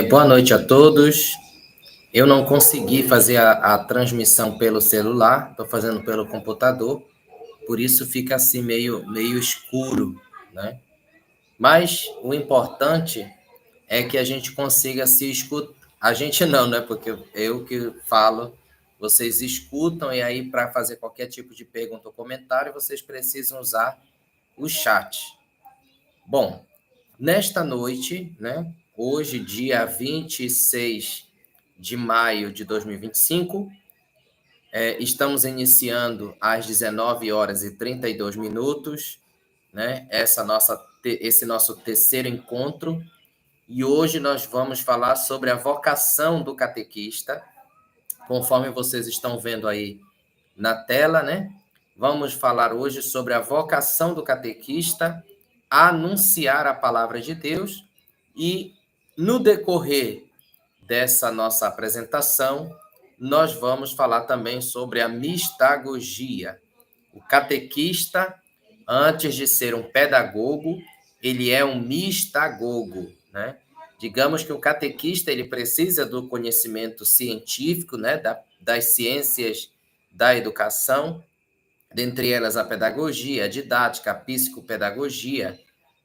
Boa noite a todos. Eu não consegui fazer a transmissão pelo celular, estou fazendo pelo computador, por isso fica assim meio escuro, né? Mas o importante é que a gente consiga se escutar. A gente não, né? Porque eu que falo, vocês escutam, e aí para fazer qualquer tipo de pergunta ou comentário, vocês precisam usar o chat. Bom, nesta noite, né? Hoje, dia 26 de maio de 2025, estamos iniciando às 19 horas e 32 minutos, né? Esse nosso terceiro encontro, e hoje nós vamos falar sobre a vocação do catequista, conforme vocês estão vendo aí na tela, né? Vamos falar hoje sobre a vocação do catequista a anunciar a palavra de Deus, e no decorrer dessa nossa apresentação, nós vamos falar também sobre a mistagogia. O catequista, antes de ser um pedagogo, ele é um mistagogo, né? Digamos que o catequista ele precisa do conhecimento científico, né, das ciências da educação, dentre elas a pedagogia, a didática, a psicopedagogia,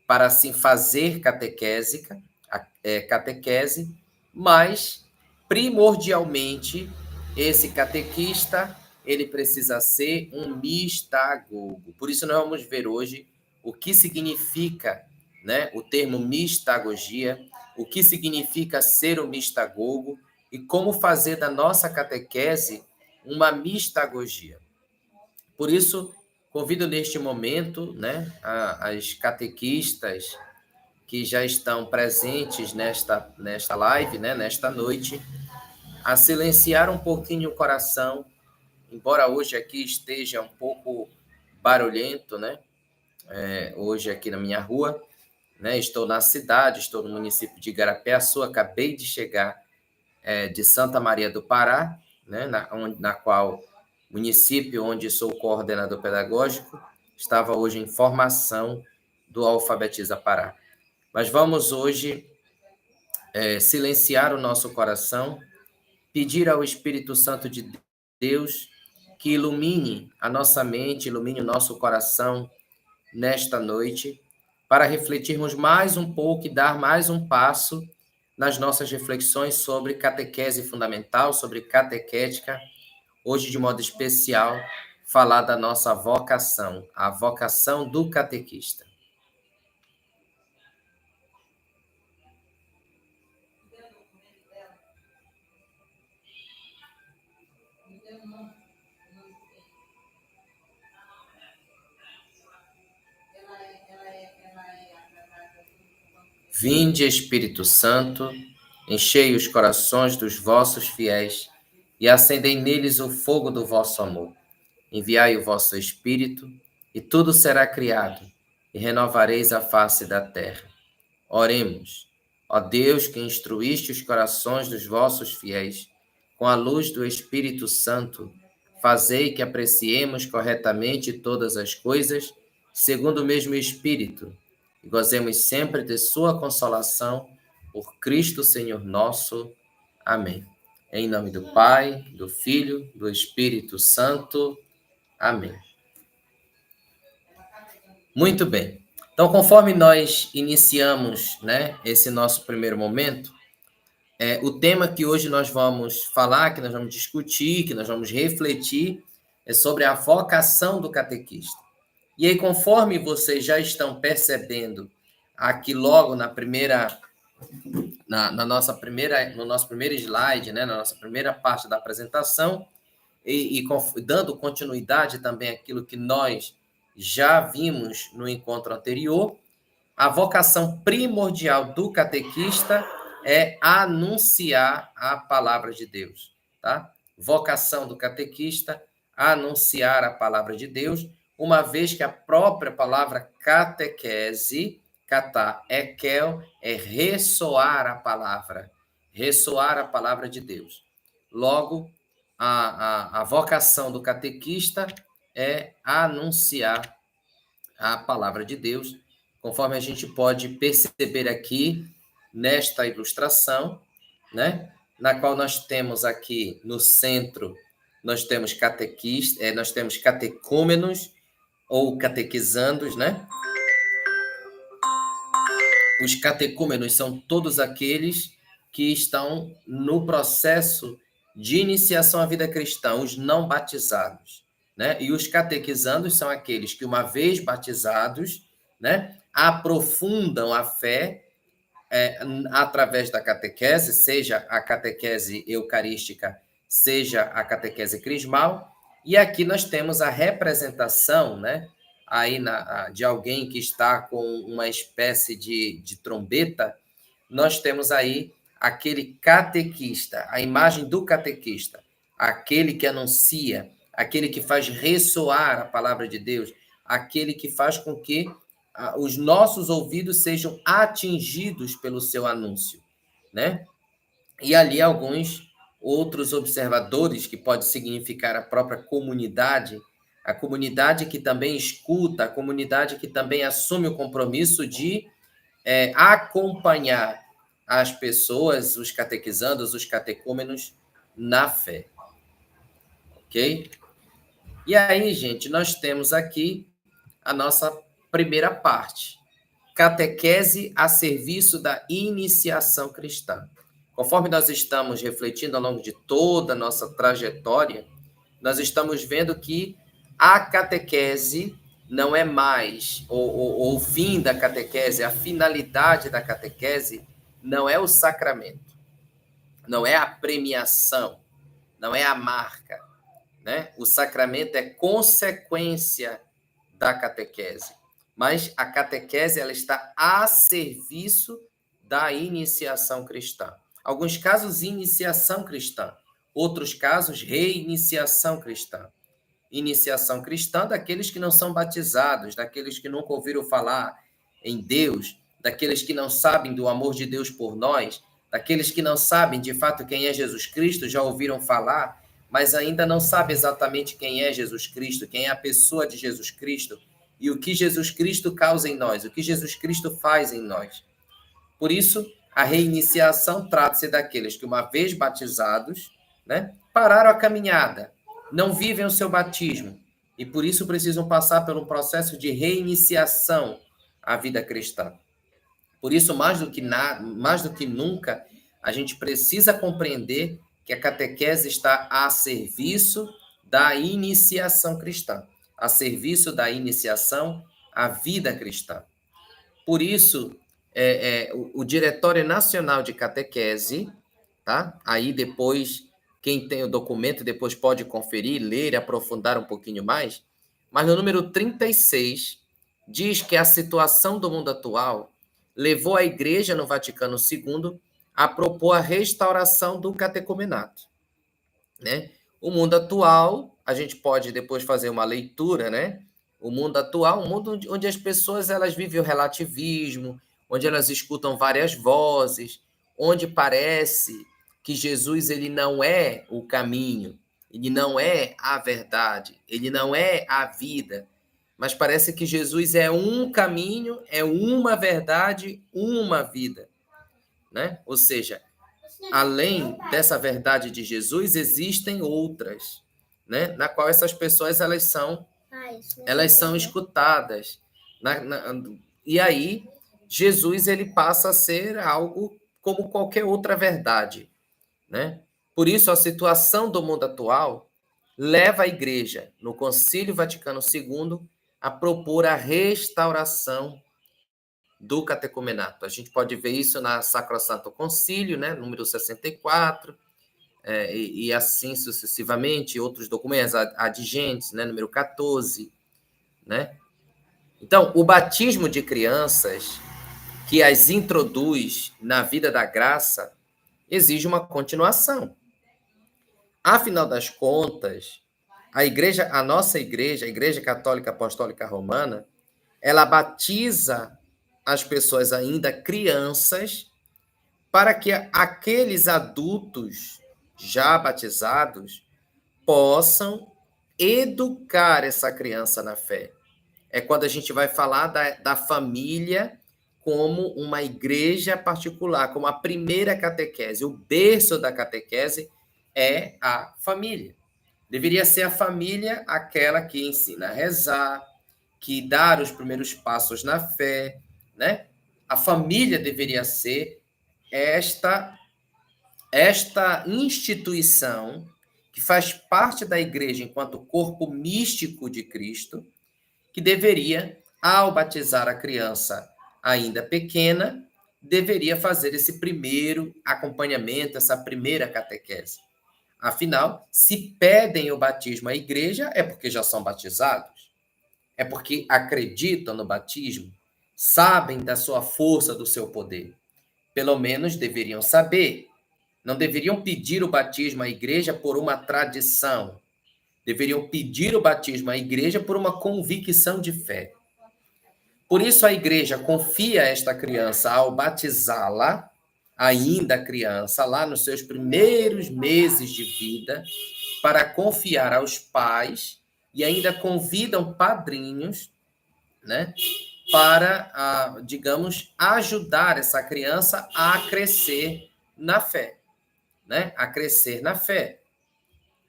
para assim fazer catequese, mas primordialmente esse catequista ele precisa ser um mistagogo. Por isso nós vamos ver hoje o que significa, né, o termo mistagogia, o que significa ser um mistagogo e como fazer da nossa catequese uma mistagogia. Por isso, convido neste momento, né, as catequistas que já estão presentes nesta live, né, nesta noite, a silenciar um pouquinho o coração, embora hoje aqui esteja um pouco barulhento, né, hoje aqui na minha rua, né, estou na cidade, estou no município de Igarapé-Açu, acabei de chegar de Santa Maria do Pará, né, na qual município onde sou coordenador pedagógico, estava hoje em formação do Alfabetiza Pará. Mas vamos hoje silenciar o nosso coração, pedir ao Espírito Santo de Deus que ilumine a nossa mente, ilumine o nosso coração nesta noite, para refletirmos mais um pouco e dar mais um passo nas nossas reflexões sobre catequese fundamental, sobre catequética, hoje de modo especial, falar da nossa vocação, a vocação do catequista. Vinde, Espírito Santo, enchei os corações dos vossos fiéis e acendei neles o fogo do vosso amor. Enviai o vosso Espírito, e tudo será criado, e renovareis a face da terra. Oremos. Ó Deus, que instruíste os corações dos vossos fiéis, com a luz do Espírito Santo, fazei que apreciemos corretamente todas as coisas, segundo o mesmo Espírito, e gozemos sempre de sua consolação, por Cristo Senhor nosso. Amém. Em nome do Pai, do Filho, do Espírito Santo. Amém. Muito bem. Então, conforme nós iniciamos, né, esse nosso primeiro momento, o tema que hoje nós vamos falar, que nós vamos discutir, que nós vamos refletir, é sobre a vocação do catequista. E aí, conforme vocês já estão percebendo aqui logo no nosso primeiro slide, né, na nossa primeira parte da apresentação, e dando continuidade também àquilo que nós já vimos no encontro anterior, a vocação primordial do catequista é anunciar a palavra de Deus, tá? Vocação do catequista, anunciar a palavra de Deus, uma vez que a própria palavra catequese, katá, ekel, é ressoar a palavra de Deus. Logo, a vocação do catequista é anunciar a palavra de Deus, conforme a gente pode perceber aqui nesta ilustração, né? Na qual nós temos aqui no centro, nós temos nós temos catecúmenos ou catequizandos, né? Os catecúmenos são todos aqueles que estão no processo de iniciação à vida cristã, os não batizados, né? E os catequizandos são aqueles que, uma vez batizados, né, aprofundam a fé através da catequese, seja a catequese eucarística, seja a catequese crismal. E aqui nós temos a representação, né, aí de alguém que está com uma espécie de trombeta. Nós temos aí aquele catequista, a imagem do catequista, aquele que anuncia, aquele que faz ressoar a palavra de Deus, aquele que faz com que os nossos ouvidos sejam atingidos pelo seu anúncio, né? E ali alguns outros observadores, que pode significar a própria comunidade, a comunidade que também escuta, a comunidade que também assume o compromisso de acompanhar as pessoas, os catequizandos, os catecúmenos, na fé. Ok? E aí, gente, nós temos aqui a nossa primeira parte, catequese a serviço da iniciação cristã. Conforme nós estamos refletindo ao longo de toda a nossa trajetória, nós estamos vendo que a catequese não é mais, o fim da catequese, a finalidade da catequese não é o sacramento, não é a premiação, não é a marca, né? O sacramento é consequência da catequese, mas a catequese ela está a serviço da iniciação cristã. Alguns casos, iniciação cristã. Outros casos, reiniciação cristã. Iniciação cristã daqueles que não são batizados, daqueles que nunca ouviram falar em Deus, daqueles que não sabem do amor de Deus por nós, daqueles que não sabem de fato quem é Jesus Cristo, já ouviram falar, mas ainda não sabem exatamente quem é Jesus Cristo, quem é a pessoa de Jesus Cristo e o que Jesus Cristo causa em nós, o que Jesus Cristo faz em nós. Por isso, a reiniciação trata-se daqueles que, uma vez batizados, né, pararam a caminhada, não vivem o seu batismo e, por isso, precisam passar por um processo de reiniciação à vida cristã. Por isso, mais do que nunca, a gente precisa compreender que a catequese está a serviço da iniciação cristã, a serviço da iniciação à vida cristã. Por isso, o Diretório Nacional de Catequese, tá? Aí depois, quem tem o documento depois pode conferir, ler e aprofundar um pouquinho mais, mas no número 36, diz que a situação do mundo atual levou a Igreja no Vaticano II a propor a restauração do catecumenato, né? O mundo atual, a gente pode depois fazer uma leitura, né? O mundo atual, um mundo onde as pessoas elas vivem o relativismo, onde elas escutam várias vozes, onde parece que Jesus ele não é o caminho, ele não é a verdade, ele não é a vida, mas parece que Jesus é um caminho, é uma verdade, uma vida, né? Ou seja, além dessa verdade de Jesus, existem outras, né? Na qual essas pessoas elas são escutadas. E aí, Jesus ele passa a ser algo como qualquer outra verdade, né? Por isso, a situação do mundo atual leva a Igreja, no Concílio Vaticano II, a propor a restauração do catecumenato. A gente pode ver isso na Sacrosanto Concílio, né, número 64, e assim sucessivamente, outros documentos adigentes, né, número 14, né? Então, o batismo de crianças, que as introduz na vida da graça, exige uma continuação. Afinal das contas, a nossa igreja, a Igreja Católica Apostólica Romana, ela batiza as pessoas ainda crianças para que aqueles adultos já batizados possam educar essa criança na fé. É quando a gente vai falar da família como uma igreja particular, como a primeira catequese. O berço da catequese é a família. Deveria ser a família aquela que ensina a rezar, que dá os primeiros passos na fé, né? A família deveria ser esta instituição que faz parte da igreja enquanto corpo místico de Cristo, que deveria, ao batizar a criança ainda pequena, deveria fazer esse primeiro acompanhamento, essa primeira catequese. Afinal, se pedem o batismo à igreja, é porque já são batizados, é porque acreditam no batismo, sabem da sua força, do seu poder. Pelo menos deveriam saber. Não deveriam pedir o batismo à igreja por uma tradição. Deveriam pedir o batismo à igreja por uma convicção de fé. Por isso a igreja confia esta criança ao batizá-la, ainda criança, lá nos seus primeiros meses de vida, para confiar aos pais e ainda convidam padrinhos, né, para, digamos, ajudar essa criança a crescer na fé, né, a crescer na fé.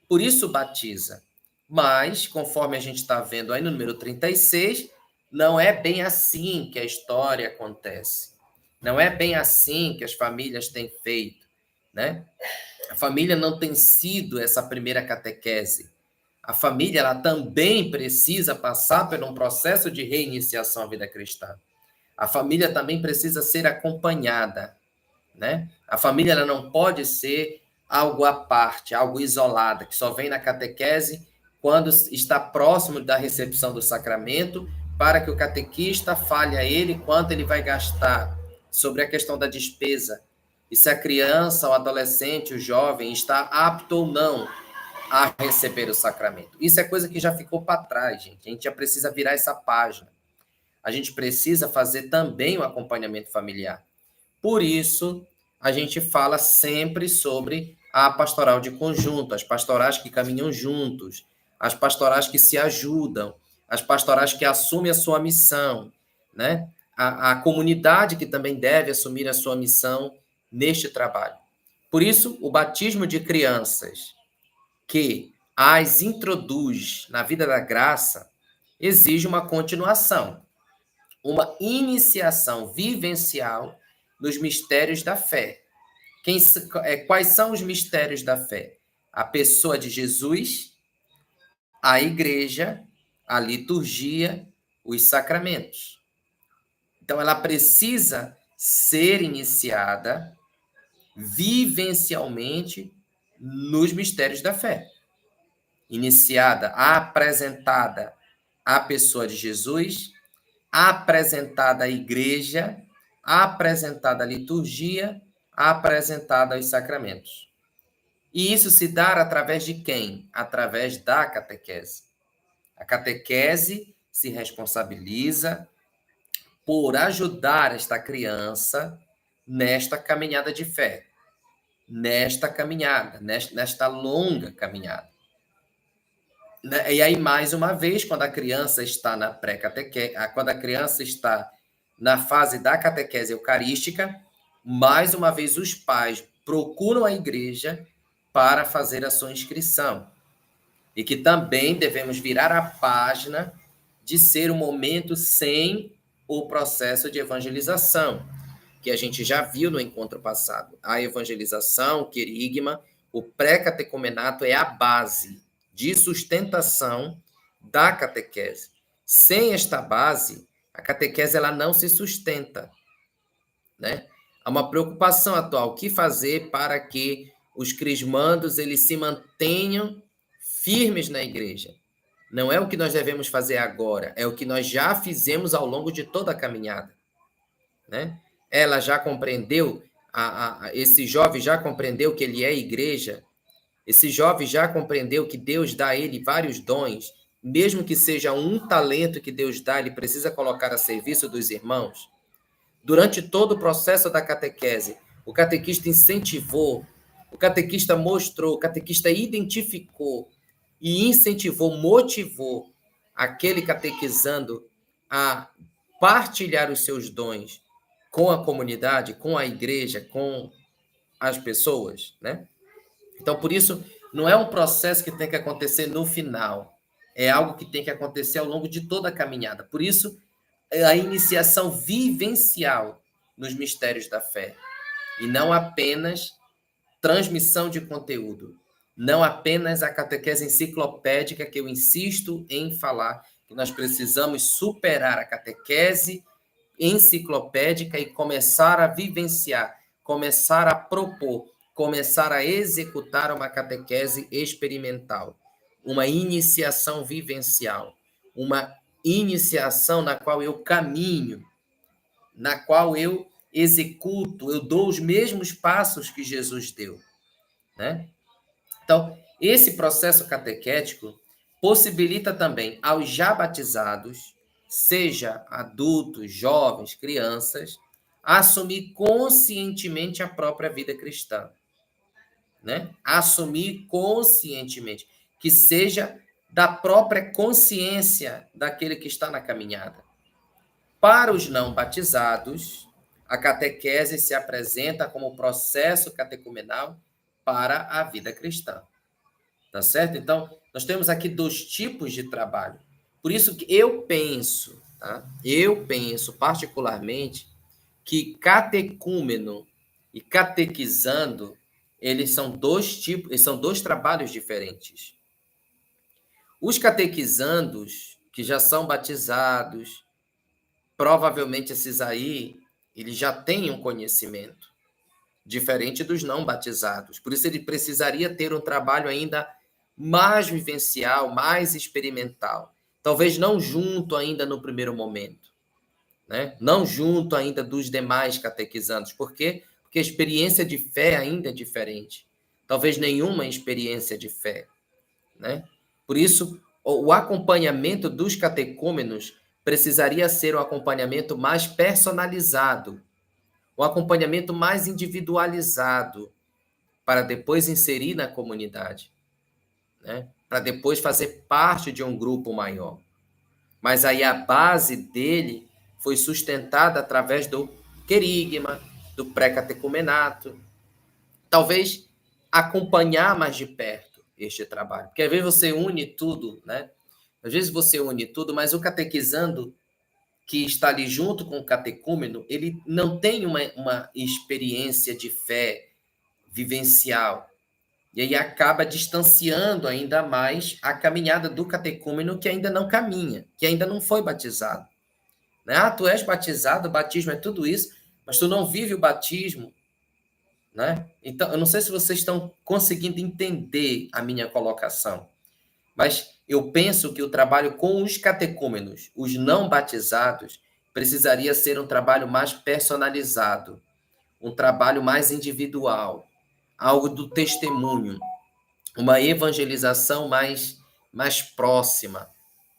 Por isso batiza. Mas, conforme a gente está vendo aí no número 36, não é bem assim que a história acontece. Não é bem assim que as famílias têm feito, né? A família não tem sido essa primeira catequese. A família ela também precisa passar por um processo de reiniciação à vida cristã. A família também precisa ser acompanhada, né? A família ela não pode ser algo à parte, algo isolado, que só vem na catequese quando está próximo da recepção do sacramento, para que o catequista fale a ele quanto ele vai gastar, sobre a questão da despesa, e se a criança, o adolescente, o jovem está apto ou não a receber o sacramento. Isso é coisa que já ficou para trás, gente. A gente já precisa virar essa página. A gente precisa fazer também o acompanhamento familiar. Por isso, a gente fala sempre sobre a pastoral de conjunto, as pastorais que caminham juntos, as pastorais que se ajudam, as pastorais que assumem a sua missão, né? A comunidade que também deve assumir a sua missão neste trabalho. Por isso, o batismo de crianças que as introduz na vida da graça exige uma continuação, uma iniciação vivencial nos mistérios da fé. Quais são os mistérios da fé? A pessoa de Jesus, a igreja, a liturgia, os sacramentos. Então, ela precisa ser iniciada vivencialmente nos mistérios da fé. Iniciada, apresentada à pessoa de Jesus, apresentada à igreja, apresentada à liturgia, apresentada aos sacramentos. E isso se dá através de quem? Através da catequese. A catequese se responsabiliza por ajudar esta criança nesta caminhada de fé, nesta caminhada, nesta longa caminhada. E aí, mais uma vez, quando a criança está na pré-catequese, quando a criança está na fase da catequese eucarística, mais uma vez os pais procuram a igreja para fazer a sua inscrição. E que também devemos virar a página de ser um momento sem o processo de evangelização, que a gente já viu no encontro passado. A evangelização, o querigma, o pré-catecumenato é a base de sustentação da catequese. Sem esta base, a catequese ela não se sustenta, né? Há uma preocupação atual, o que fazer para que os crismandos eles se mantenham firmes na igreja. Não é o que nós devemos fazer agora, é o que nós já fizemos ao longo de toda a caminhada, né? Ela já compreendeu, esse jovem já compreendeu que ele é igreja. Esse jovem já compreendeu que Deus dá a ele vários dons, mesmo que seja um talento que Deus dá, ele precisa colocar a serviço dos irmãos. Durante todo o processo da catequese, o catequista incentivou, o catequista mostrou, o catequista identificou e incentivou, motivou aquele catequizando a partilhar os seus dons com a comunidade, com a igreja, com as pessoas, né? Então, por isso, não é um processo que tem que acontecer no final, é algo que tem que acontecer ao longo de toda a caminhada. Por isso, a iniciação vivencial nos mistérios da fé, e não apenas transmissão de conteúdo, não apenas a catequese enciclopédica que eu insisto em falar, que nós precisamos superar a catequese enciclopédica e começar a vivenciar, começar a propor, começar a executar uma catequese experimental, uma iniciação vivencial, uma iniciação na qual eu caminho, na qual eu executo, eu dou os mesmos passos que Jesus deu, né? Então, esse processo catequético possibilita também aos já batizados, seja adultos, jovens, crianças, assumir conscientemente a própria vida cristã, né? Assumir conscientemente, que seja da própria consciência daquele que está na caminhada. Para os não batizados, a catequese se apresenta como processo catecumenal para a vida cristã. Tá certo? Então, nós temos aqui 2 tipos de trabalho. Por isso que eu penso, tá? Eu penso particularmente que catecúmeno e catequizando, eles são 2 tipos, eles são 2 trabalhos diferentes. Os catequizandos, que já são batizados, provavelmente esses aí, eles já têm um conhecimento, diferente dos não batizados. Por isso ele precisaria ter um trabalho ainda mais vivencial, mais experimental. Talvez não junto ainda no primeiro momento, né? Não junto ainda dos demais catequizandos. Por quê? Porque a experiência de fé ainda é diferente. Talvez nenhuma experiência de fé, né? Por isso, o acompanhamento dos catecúmenos precisaria ser um acompanhamento mais personalizado, um acompanhamento mais individualizado, para depois inserir na comunidade, né? Para depois fazer parte de um grupo maior. Mas aí a base dele foi sustentada através do querigma, do pré-catecumenato. Talvez acompanhar mais de perto este trabalho. Porque às vezes você une tudo, né? Às vezes você une tudo, mas o catequizando que está ali junto com o catecúmeno, ele não tem uma experiência de fé vivencial. E aí acaba distanciando ainda mais a caminhada do catecúmeno que ainda não caminha, que ainda não foi batizado. Né? Ah, tu és batizado, o batismo é tudo isso, mas tu não vive o batismo. Né? Então, eu não sei se vocês estão conseguindo entender a minha colocação, mas eu penso que o trabalho com os catecúmenos, os não batizados, precisaria ser um trabalho mais personalizado, um trabalho mais individual, algo do testemunho, uma evangelização mais próxima,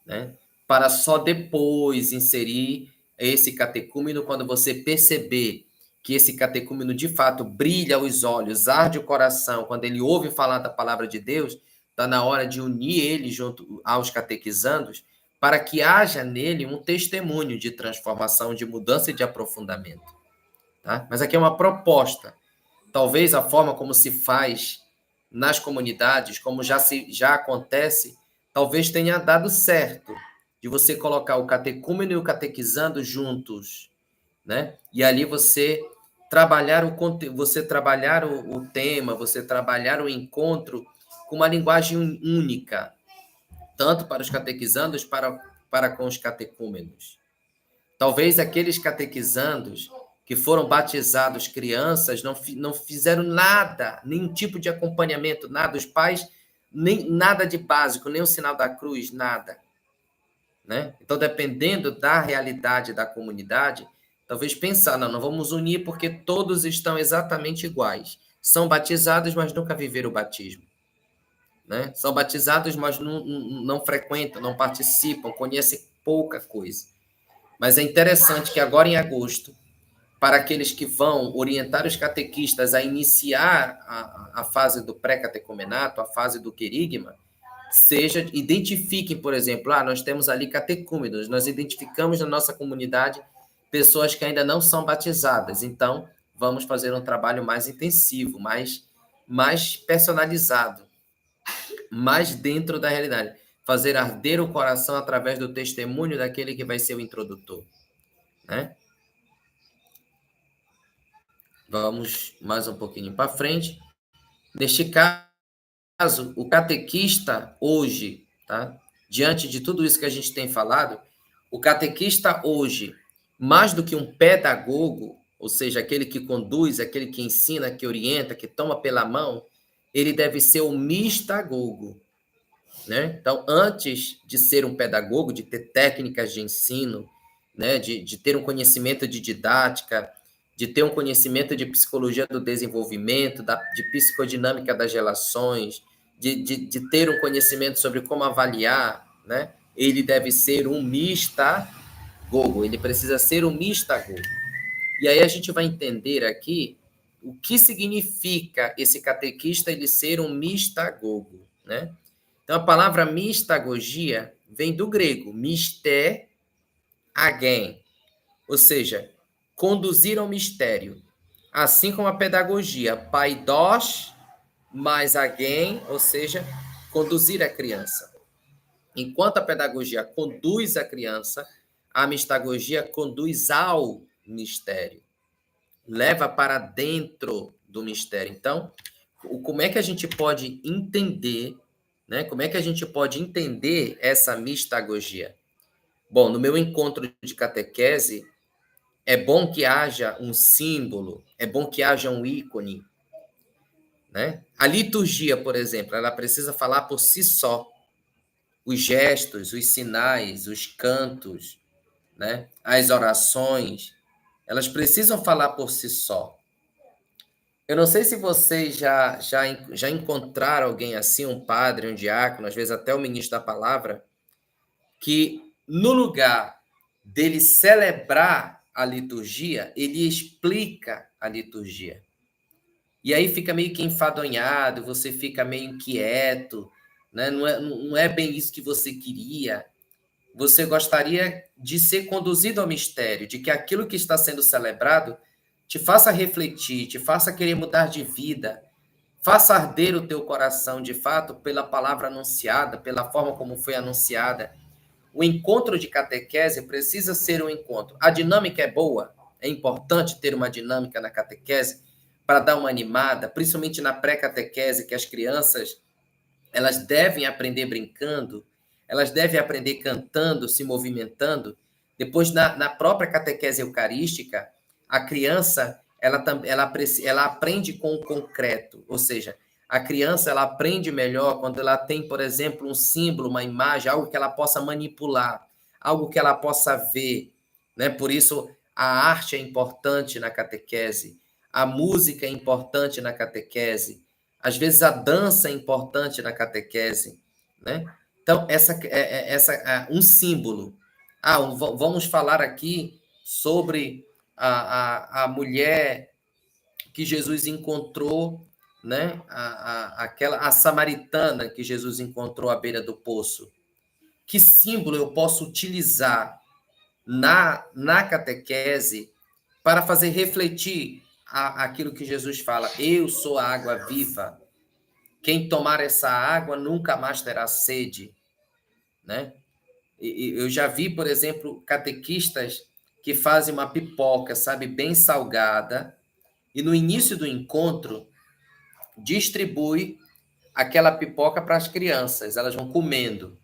né? Para só depois inserir esse catecúmeno quando você perceber que esse catecúmeno de fato brilha os olhos, arde o coração, quando ele ouve falar da palavra de Deus, está na hora de unir ele junto aos catequizandos, para que haja nele um testemunho de transformação, de mudança e de aprofundamento. Tá? Mas aqui é uma proposta. Talvez a forma como se faz nas comunidades, como já acontece, talvez tenha dado certo, de você colocar o catecúmeno e o catequizando juntos, né? E ali você trabalhar você trabalhar o tema, você trabalhar o encontro com uma linguagem única, tanto para os catequizandos para com os catecúmenos. Talvez aqueles catequizandos que foram batizados crianças não fizeram nada, nenhum tipo de acompanhamento, nada, os pais, nem nada de básico, nem o sinal da cruz, nada. Né? Então, dependendo da realidade da comunidade, talvez pensar, não vamos unir porque todos estão exatamente iguais. São batizados, mas nunca viveram o batismo. Né? São batizados, mas não frequentam, não participam, conhecem pouca coisa. Mas é interessante que agora em agosto, para aqueles que vão orientar os catequistas a iniciar a fase do pré-catecumenato, a fase do querigma, identifiquem, por exemplo, nós temos ali catecúmenos, nós identificamos na nossa comunidade pessoas que ainda não são batizadas. Então, vamos fazer um trabalho mais intensivo, mais personalizado, mais dentro da realidade. Fazer arder o coração através do testemunho daquele que vai ser o introdutor, né? Vamos mais um pouquinho para frente. Neste caso, o catequista hoje, tá? Diante de tudo isso que a gente tem falado, o catequista hoje, mais do que um pedagogo, ou seja, aquele que conduz, aquele que ensina, que orienta, que toma pela mão, ele deve ser o mistagogo, né? Então, antes de ser um pedagogo, de ter técnicas de ensino, né? de ter um conhecimento de didática, de ter um conhecimento de psicologia do desenvolvimento, de psicodinâmica das relações, de ter um conhecimento sobre como avaliar, né? Ele deve ser um mistagogo, ele precisa ser um mistagogo. E aí a gente vai entender aqui o que significa esse catequista ele ser um mistagogo, né? Então, a palavra mistagogia vem do grego, misté agen, ou seja, conduzir ao mistério. Assim como a pedagogia, paidos mais agen, ou seja, conduzir a criança. Enquanto a pedagogia conduz a criança, a mistagogia conduz ao mistério, leva para dentro do mistério. Então, como é que a gente pode entender, né? Como é que a gente pode entender essa mistagogia? Bom, no meu encontro de catequese, é bom que haja um símbolo, é bom que haja um ícone, né? A liturgia, por exemplo, ela precisa falar por si só. Os gestos, os sinais, os cantos, né? As orações, elas precisam falar por si só. Eu não sei se vocês já encontraram alguém assim, um padre, um diácono, às vezes até o ministro da palavra, que no lugar dele celebrar a liturgia, ele explica a liturgia. E aí fica meio que enfadonhado, você fica meio inquieto, né? Não é bem isso que você queria. Você gostaria de ser conduzido ao mistério, de que aquilo que está sendo celebrado te faça refletir, te faça querer mudar de vida, faça arder o teu coração, de fato, pela palavra anunciada, pela forma como foi anunciada. O encontro de catequese precisa ser um encontro. A dinâmica é boa, é importante ter uma dinâmica na catequese para dar uma animada, principalmente na pré-catequese, que as crianças elas devem aprender brincando, elas devem aprender cantando, se movimentando. Depois, na própria catequese eucarística, a criança ela aprende com o concreto, ou seja, a criança ela aprende melhor quando ela tem, por exemplo, um símbolo, uma imagem, algo que ela possa manipular, algo que ela possa ver, né? Por isso, a arte é importante na catequese, a música é importante na catequese, às vezes a dança é importante na catequese, né? Então, um símbolo. Vamos falar aqui sobre a mulher que Jesus encontrou, né? A samaritana que Jesus encontrou à beira do poço. Que símbolo eu posso utilizar na catequese para fazer refletir aquilo que Jesus fala? Eu sou a água viva. Quem tomar essa água nunca mais terá sede, né? Eu já vi, por exemplo, catequistas que fazem uma pipoca, sabe, bem salgada, e no início do encontro distribui aquela pipoca para as crianças, elas vão comendo.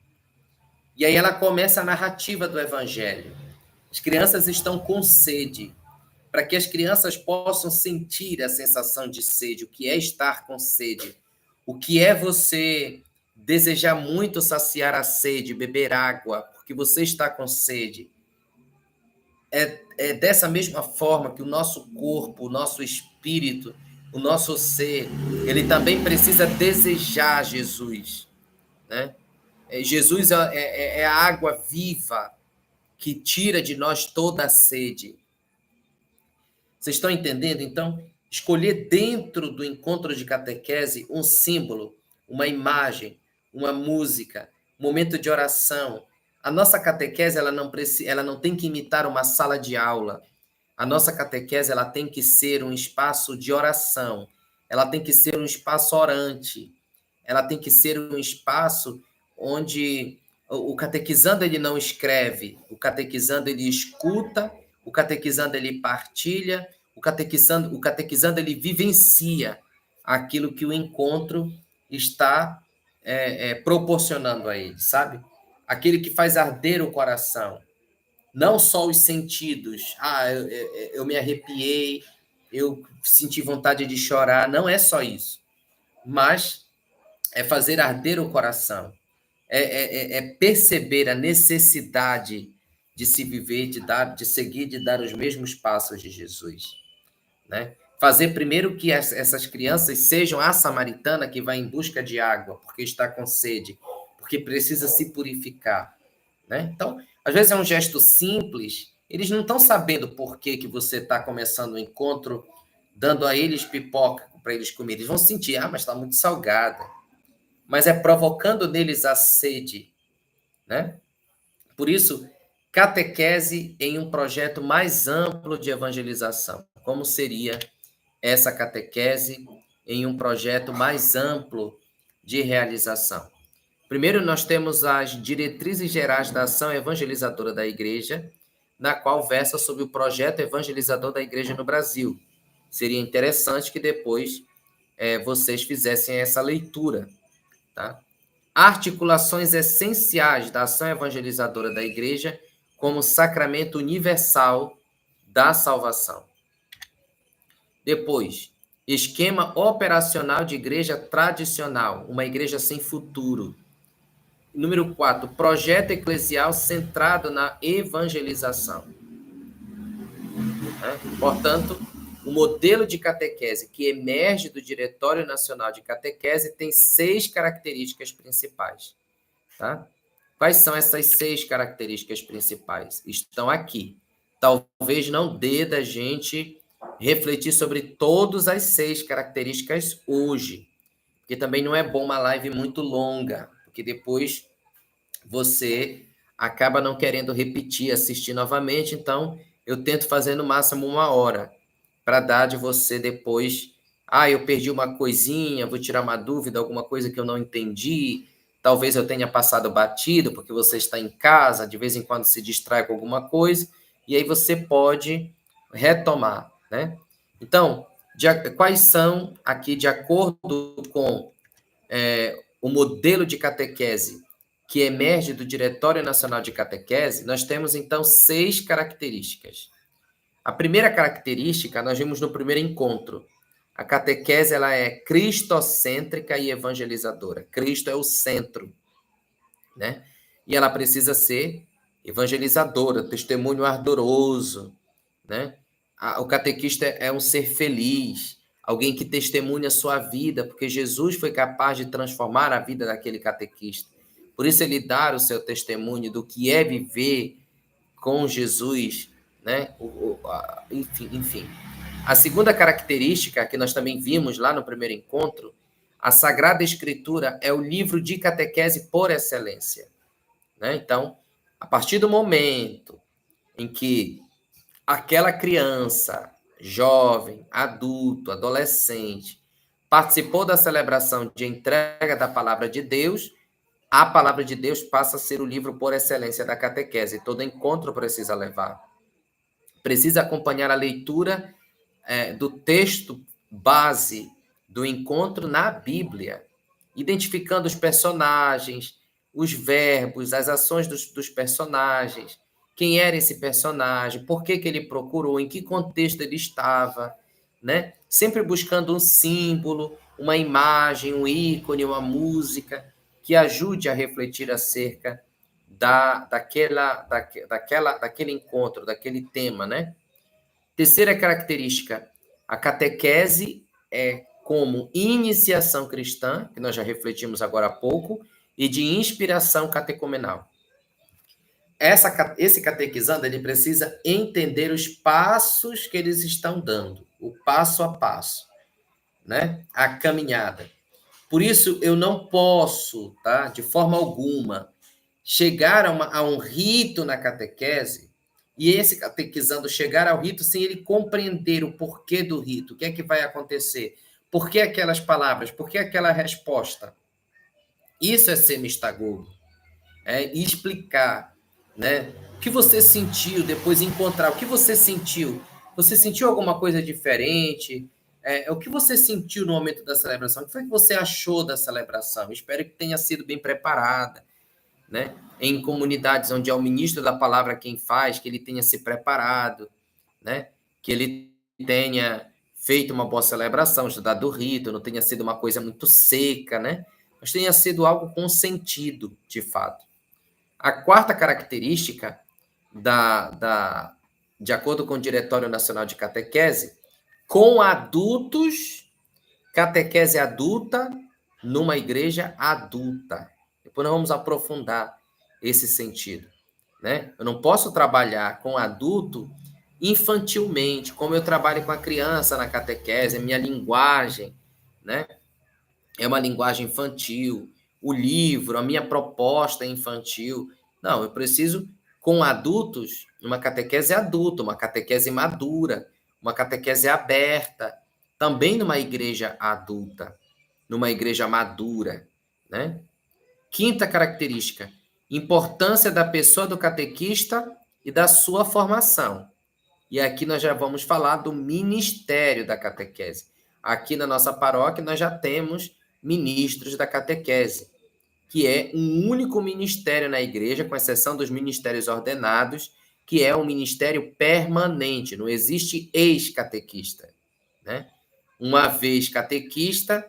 E aí ela começa a narrativa do evangelho. As crianças estão com sede, para que as crianças possam sentir a sensação de sede, o que é estar com sede, o que é você desejar muito saciar a sede, beber água, porque você está com sede. É dessa mesma forma que o nosso corpo, o nosso espírito, o nosso ser, ele também precisa desejar Jesus, né? Jesus é a água viva que tira de nós toda a sede. Vocês estão entendendo? Então, escolher dentro do encontro de catequese um símbolo, uma imagem, uma música, um momento de oração, A nossa catequese, ela não tem que imitar uma sala de aula. A nossa catequese, ela tem que ser um espaço de oração. Ela tem que ser um espaço orante. Ela tem que ser um espaço onde o catequizando ele não escreve, o catequizando ele escuta, o catequizando ele partilha, o catequizando ele vivencia aquilo que o encontro está proporcionando a ele, sabe? Aquele que faz arder o coração, não só os sentidos. Eu me arrepiei, eu senti vontade de chorar, não é só isso, mas é fazer arder o coração, é perceber a necessidade de se viver, de seguir, de dar os mesmos passos de Jesus, né? Fazer primeiro que essas crianças sejam a samaritana que vai em busca de água, porque está com sede, porque precisa se purificar, né? Então, às vezes é um gesto simples, eles não estão sabendo por que você está começando o encontro, dando a eles pipoca para eles comerem. Eles vão sentir, mas está muito salgada. Mas é provocando neles a sede, né? Por isso, catequese em um projeto mais amplo de evangelização. Como seria essa catequese em um projeto mais amplo de realização? Primeiro, nós temos as diretrizes gerais da ação evangelizadora da Igreja, na qual versa sobre o projeto evangelizador da Igreja no Brasil. Seria interessante que depois vocês fizessem essa leitura, tá? Articulações essenciais da ação evangelizadora da Igreja como sacramento universal da salvação. Depois, esquema operacional de igreja tradicional, uma igreja sem futuro. Número 4, projeto eclesial centrado na evangelização. Portanto, o modelo de catequese que emerge do Diretório Nacional de Catequese tem 6 características principais. Tá? Quais são essas 6 características principais? Estão aqui. Talvez não dê da gente refletir sobre todas as 6 características hoje, porque também não é bom uma live muito longa, porque depois você acaba não querendo repetir, assistir novamente, então eu tento fazer no máximo 1 hora, para dar de você depois, eu perdi uma coisinha, vou tirar uma dúvida, alguma coisa que eu não entendi, talvez eu tenha passado batido, porque você está em casa, de vez em quando se distrai com alguma coisa, e aí você pode retomar, né? Então, quais são aqui, de acordo com o modelo de catequese que emerge do Diretório Nacional de Catequese, nós temos, então, 6 características. A primeira característica, nós vimos no primeiro encontro. A catequese ela é cristocêntrica e evangelizadora. Cristo é o centro, né? E ela precisa ser evangelizadora, testemunho ardoroso, né? O catequista é um ser feliz, alguém que testemunha a sua vida, porque Jesus foi capaz de transformar a vida daquele catequista. Por isso ele dá o seu testemunho do que é viver com Jesus, né? Enfim. A segunda característica que nós também vimos lá no primeiro encontro, a Sagrada Escritura é o livro de catequese por excelência, né? Então, a partir do momento em que aquela criança, jovem, adulto, adolescente, participou da celebração de entrega da palavra de Deus, a palavra de Deus passa a ser o livro por excelência da catequese. Todo encontro precisa levar. Precisa acompanhar a leitura do texto base do encontro na Bíblia, identificando os personagens, os verbos, as ações dos personagens, quem era esse personagem, por que ele procurou, em que contexto ele estava, né? Sempre buscando um símbolo, uma imagem, um ícone, uma música que ajude a refletir acerca daquele encontro, daquele tema, né? Terceira característica, a catequese é como iniciação cristã, que nós já refletimos agora há pouco, e de inspiração catecumenal. Esse catequizando, ele precisa entender os passos que eles estão dando, o passo a passo, né? A caminhada. Por isso, eu não posso, tá, de forma alguma, chegar a um rito na catequese, e esse catequizando chegar ao rito sem ele compreender o porquê do rito, o que é que vai acontecer, por que aquelas palavras, por que aquela resposta. Isso é ser mistagogo, é explicar, né? O que você sentiu, depois encontrar o que você sentiu. Você sentiu alguma coisa diferente? O que você sentiu no momento da celebração? O que foi que você achou da celebração? Espero que tenha sido bem preparada, né? Em comunidades onde é o ministro da palavra quem faz, que ele tenha se preparado, né? Que ele tenha feito uma boa celebração, estudado o rito, não tenha sido uma coisa muito seca, né? Mas tenha sido algo com sentido, de fato. A quarta característica, de acordo com o Diretório Nacional de Catequese, com adultos, catequese adulta, numa igreja adulta. Depois nós vamos aprofundar esse sentido, né? Eu não posso trabalhar com adulto infantilmente, como eu trabalho com a criança na catequese, a minha linguagem, né? É uma linguagem infantil, o livro, a minha proposta é infantil. Não, eu preciso, com adultos, uma catequese adulta, uma catequese madura, uma catequese aberta, também numa igreja adulta, numa igreja madura, né? Quinta característica, importância da pessoa do catequista e da sua formação. E aqui nós já vamos falar do ministério da catequese. Aqui na nossa paróquia nós já temos ministros da catequese, que é um único ministério na igreja, com exceção dos ministérios ordenados, que é um ministério permanente, não existe ex-catequista, né? Uma vez catequista,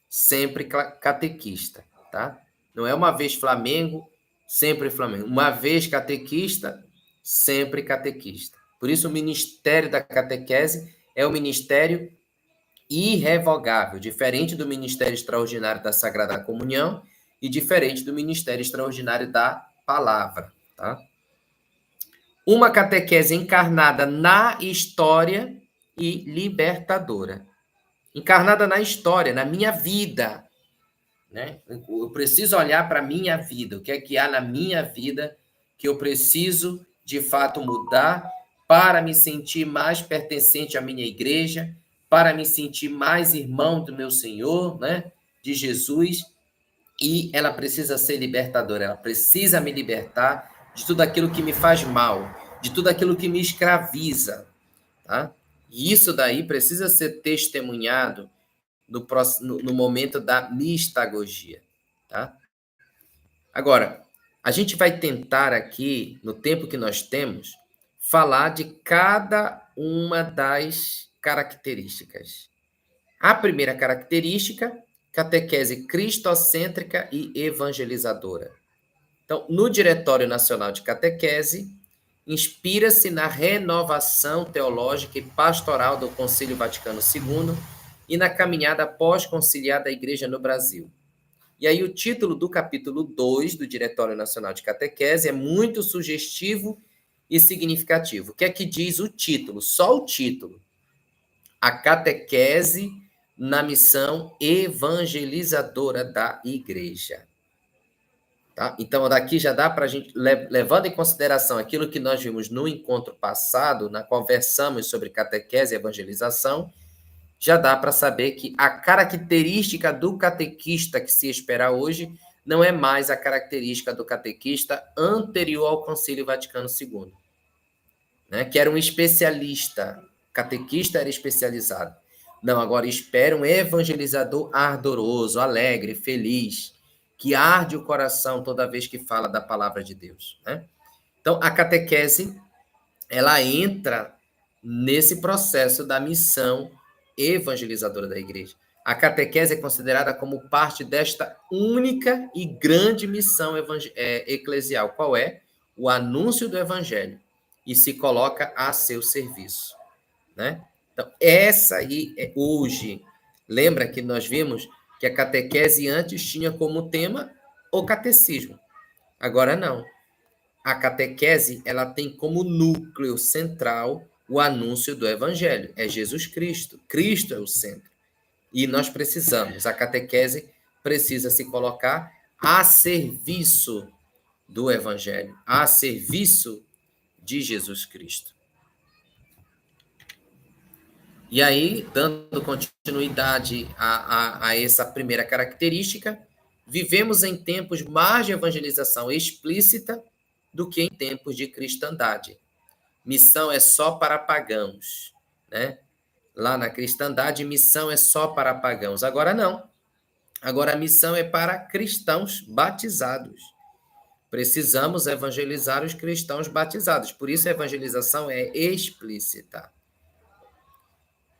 sempre catequista, tá? Não é uma vez Flamengo, sempre Flamengo. Uma vez catequista, sempre catequista. Por isso, o ministério da catequese é um ministério irrevogável, diferente do ministério extraordinário da Sagrada Comunhão e diferente do ministério extraordinário da Palavra, tá? Uma catequese encarnada na história e libertadora. Encarnada na história, na minha vida, né? Eu preciso olhar para a minha vida, o que é que há na minha vida que eu preciso, de fato, mudar para me sentir mais pertencente à minha igreja, para me sentir mais irmão do meu Senhor, né? De Jesus, e ela precisa ser libertadora, ela precisa me libertar de tudo aquilo que me faz mal, de tudo aquilo que me escraviza, tá? E isso daí precisa ser testemunhado no momento da mistagogia, tá? Agora, a gente vai tentar aqui, no tempo que nós temos, falar de cada uma das características. A primeira característica, catequese cristocêntrica e evangelizadora. Então, no Diretório Nacional de Catequese, inspira-se na renovação teológica e pastoral do Concílio Vaticano II e na caminhada pós-conciliar da Igreja no Brasil. E aí o título do capítulo 2 do Diretório Nacional de Catequese é muito sugestivo e significativo. O que é que diz o título? Só o título. A catequese na missão evangelizadora da Igreja. Tá? Então, daqui já dá para a gente, levando em consideração aquilo que nós vimos no encontro passado, na qual versamos sobre catequese e evangelização, já dá para saber que a característica do catequista que se espera hoje não é mais a característica do catequista anterior ao Concílio Vaticano II, né? Que era um especialista, catequista era especializado. Não, agora espera um evangelizador ardoroso, alegre, feliz, que arde o coração toda vez que fala da palavra de Deus, né? Então, a catequese, ela entra nesse processo da missão evangelizadora da igreja. A catequese é considerada como parte desta única e grande missão eclesial. Qual é? O anúncio do evangelho. E se coloca a seu serviço, né? Então, essa aí é hoje. Lembra que nós vimos que a catequese antes tinha como tema o catecismo. Agora não. A catequese, ela tem como núcleo central o anúncio do evangelho. É Jesus Cristo. Cristo é o centro. E nós precisamos, a catequese precisa se colocar a serviço do Evangelho, a serviço de Jesus Cristo. E aí, dando continuidade a essa primeira característica, vivemos em tempos mais de evangelização explícita do que em tempos de cristandade. Missão é só para pagãos, né? Lá na cristandade, missão é só para pagãos. Agora não. Agora a missão é para cristãos batizados. Precisamos evangelizar os cristãos batizados. Por isso a evangelização é explícita.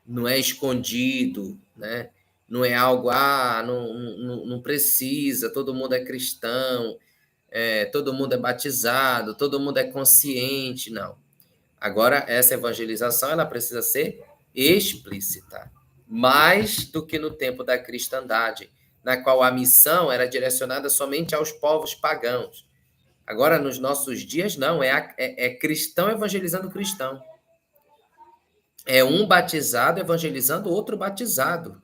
Não é escondido, né? Não é algo, não precisa, todo mundo é cristão, todo mundo é batizado, todo mundo é consciente, não. Agora, essa evangelização, ela precisa ser explícita, mais do que no tempo da cristandade, na qual a missão era direcionada somente aos povos pagãos. Agora, nos nossos dias, não, é cristão evangelizando cristão. É um batizado evangelizando outro batizado.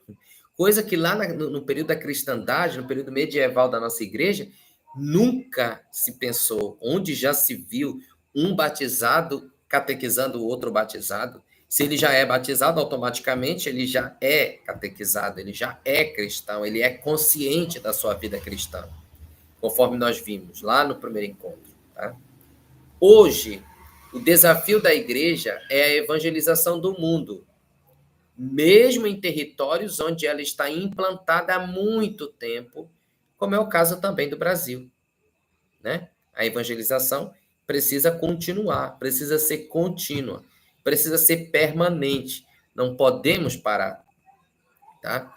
Coisa que lá no período da cristandade, no período medieval da nossa igreja, nunca se pensou, onde já se viu um batizado catequizando o outro batizado. Se ele já é batizado, automaticamente ele já é catequizado, ele já é cristão, ele é consciente da sua vida cristã, conforme nós vimos lá no primeiro encontro. Tá? Hoje, o desafio da igreja é a evangelização do mundo, mesmo em territórios onde ela está implantada há muito tempo, como é o caso também do Brasil, né? A evangelização precisa continuar, precisa ser contínua, precisa ser permanente, não podemos parar, tá?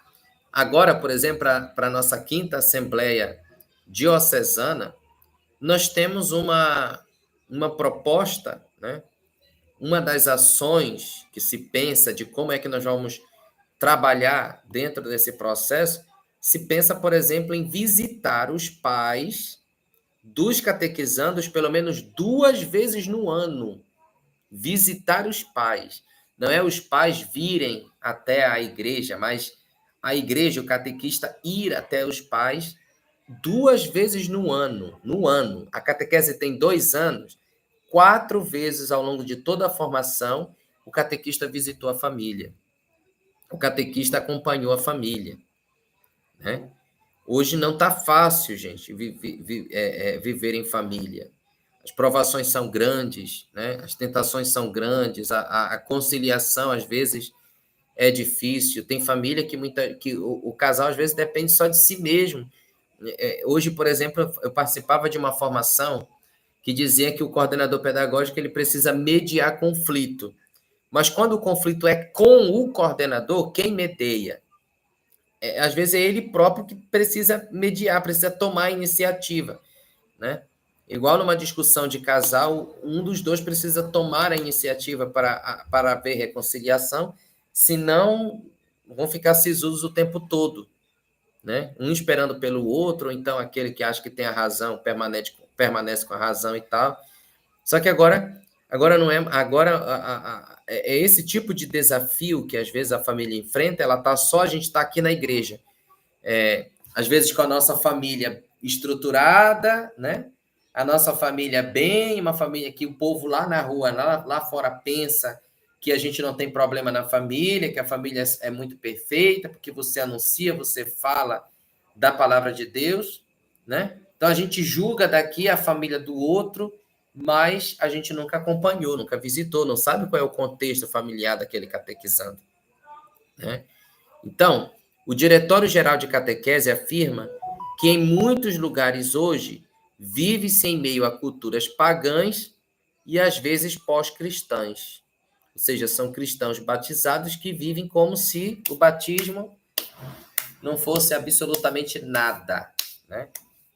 Agora, por exemplo, para a nossa quinta Assembleia Diocesana, nós temos uma proposta, né? Uma das ações que se pensa de como é que nós vamos trabalhar dentro desse processo, se pensa, por exemplo, em visitar os pais dos catequizandos pelo menos 2 vezes no ano. Visitar os pais. Não é os pais virem até a igreja, mas a igreja, o catequista, ir até os pais 2 vezes no ano. No ano. A catequese tem 2 anos. 4 vezes ao longo de toda a formação, o catequista visitou a família. O catequista acompanhou a família. Né? Hoje não está fácil, gente, viver em família. As provações são grandes, né? As tentações são grandes, a conciliação, às vezes, é difícil. Tem família que o casal, às vezes, depende só de si mesmo. Hoje, por exemplo, eu participava de uma formação que dizia que o coordenador pedagógico ele precisa mediar conflito. Mas quando o conflito é com o coordenador, quem medeia? Às vezes é ele próprio que precisa mediar, precisa tomar a iniciativa, né? Igual numa discussão de casal, um dos dois precisa tomar a iniciativa para haver reconciliação, senão vão ficar sisudos o tempo todo, né? Um esperando pelo outro, ou então aquele que acha que tem a razão permanece com a razão e tal. Só que agora não é, agora é esse tipo de desafio que às vezes a família enfrenta, a gente está aqui na igreja, às vezes com a nossa família estruturada, né? A nossa família bem, uma família que o povo lá na rua, lá fora pensa que a gente não tem problema na família, que a família é muito perfeita, porque você anuncia, você fala da palavra de Deus, né? Então a gente julga daqui a família do outro, mas a gente nunca acompanhou, nunca visitou, não sabe qual é o contexto familiar daquele catequizando, né? Então, o Diretório-Geral de Catequese afirma que em muitos lugares hoje vive-se em meio a culturas pagãs e às vezes pós-cristãs. Ou seja, são cristãos batizados que vivem como se o batismo não fosse absolutamente nada, né?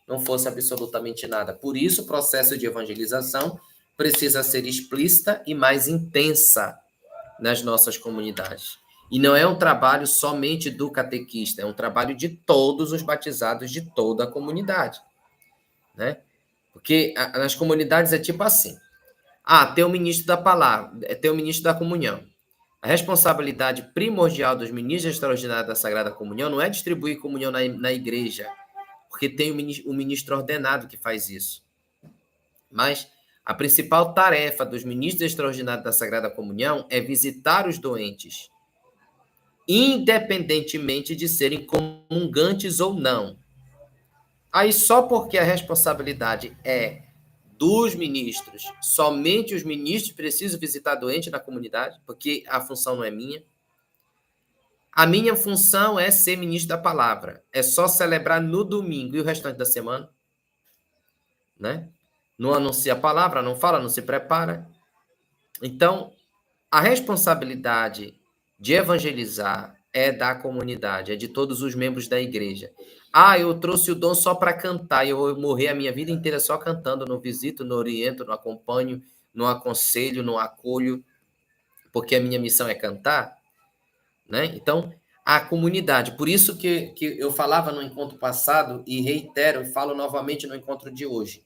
Não fosse absolutamente nada. Por isso, o processo de evangelização precisa ser explícita e mais intensa nas nossas comunidades. E não é um trabalho somente do catequista, é um trabalho de todos os batizados de toda a comunidade, né? Porque nas comunidades é tipo assim: tem o ministro da palavra, tem o ministro da comunhão. A responsabilidade primordial dos ministros extraordinários da Sagrada Comunhão não é distribuir comunhão na igreja, porque tem o ministro ordenado que faz isso. Mas a principal tarefa dos ministros extraordinários da Sagrada Comunhão é visitar os doentes, independentemente de serem comungantes ou não. Aí, só porque a responsabilidade é dos ministros, somente os ministros precisam visitar doente na comunidade, porque a função não é minha. A minha função é ser ministro da palavra. É só celebrar no domingo e o restante da semana, né? Não anuncia a palavra, não fala, não se prepara. Então, a responsabilidade de evangelizar é da comunidade, é de todos os membros da igreja. Ah, eu trouxe o dom só para cantar e eu vou morrer a minha vida inteira só cantando, não visito, não oriento, não acompanho, não aconselho, não acolho, porque a minha missão é cantar, né? Então, a comunidade, por isso que eu falava no encontro passado e reitero e falo novamente no encontro de hoje,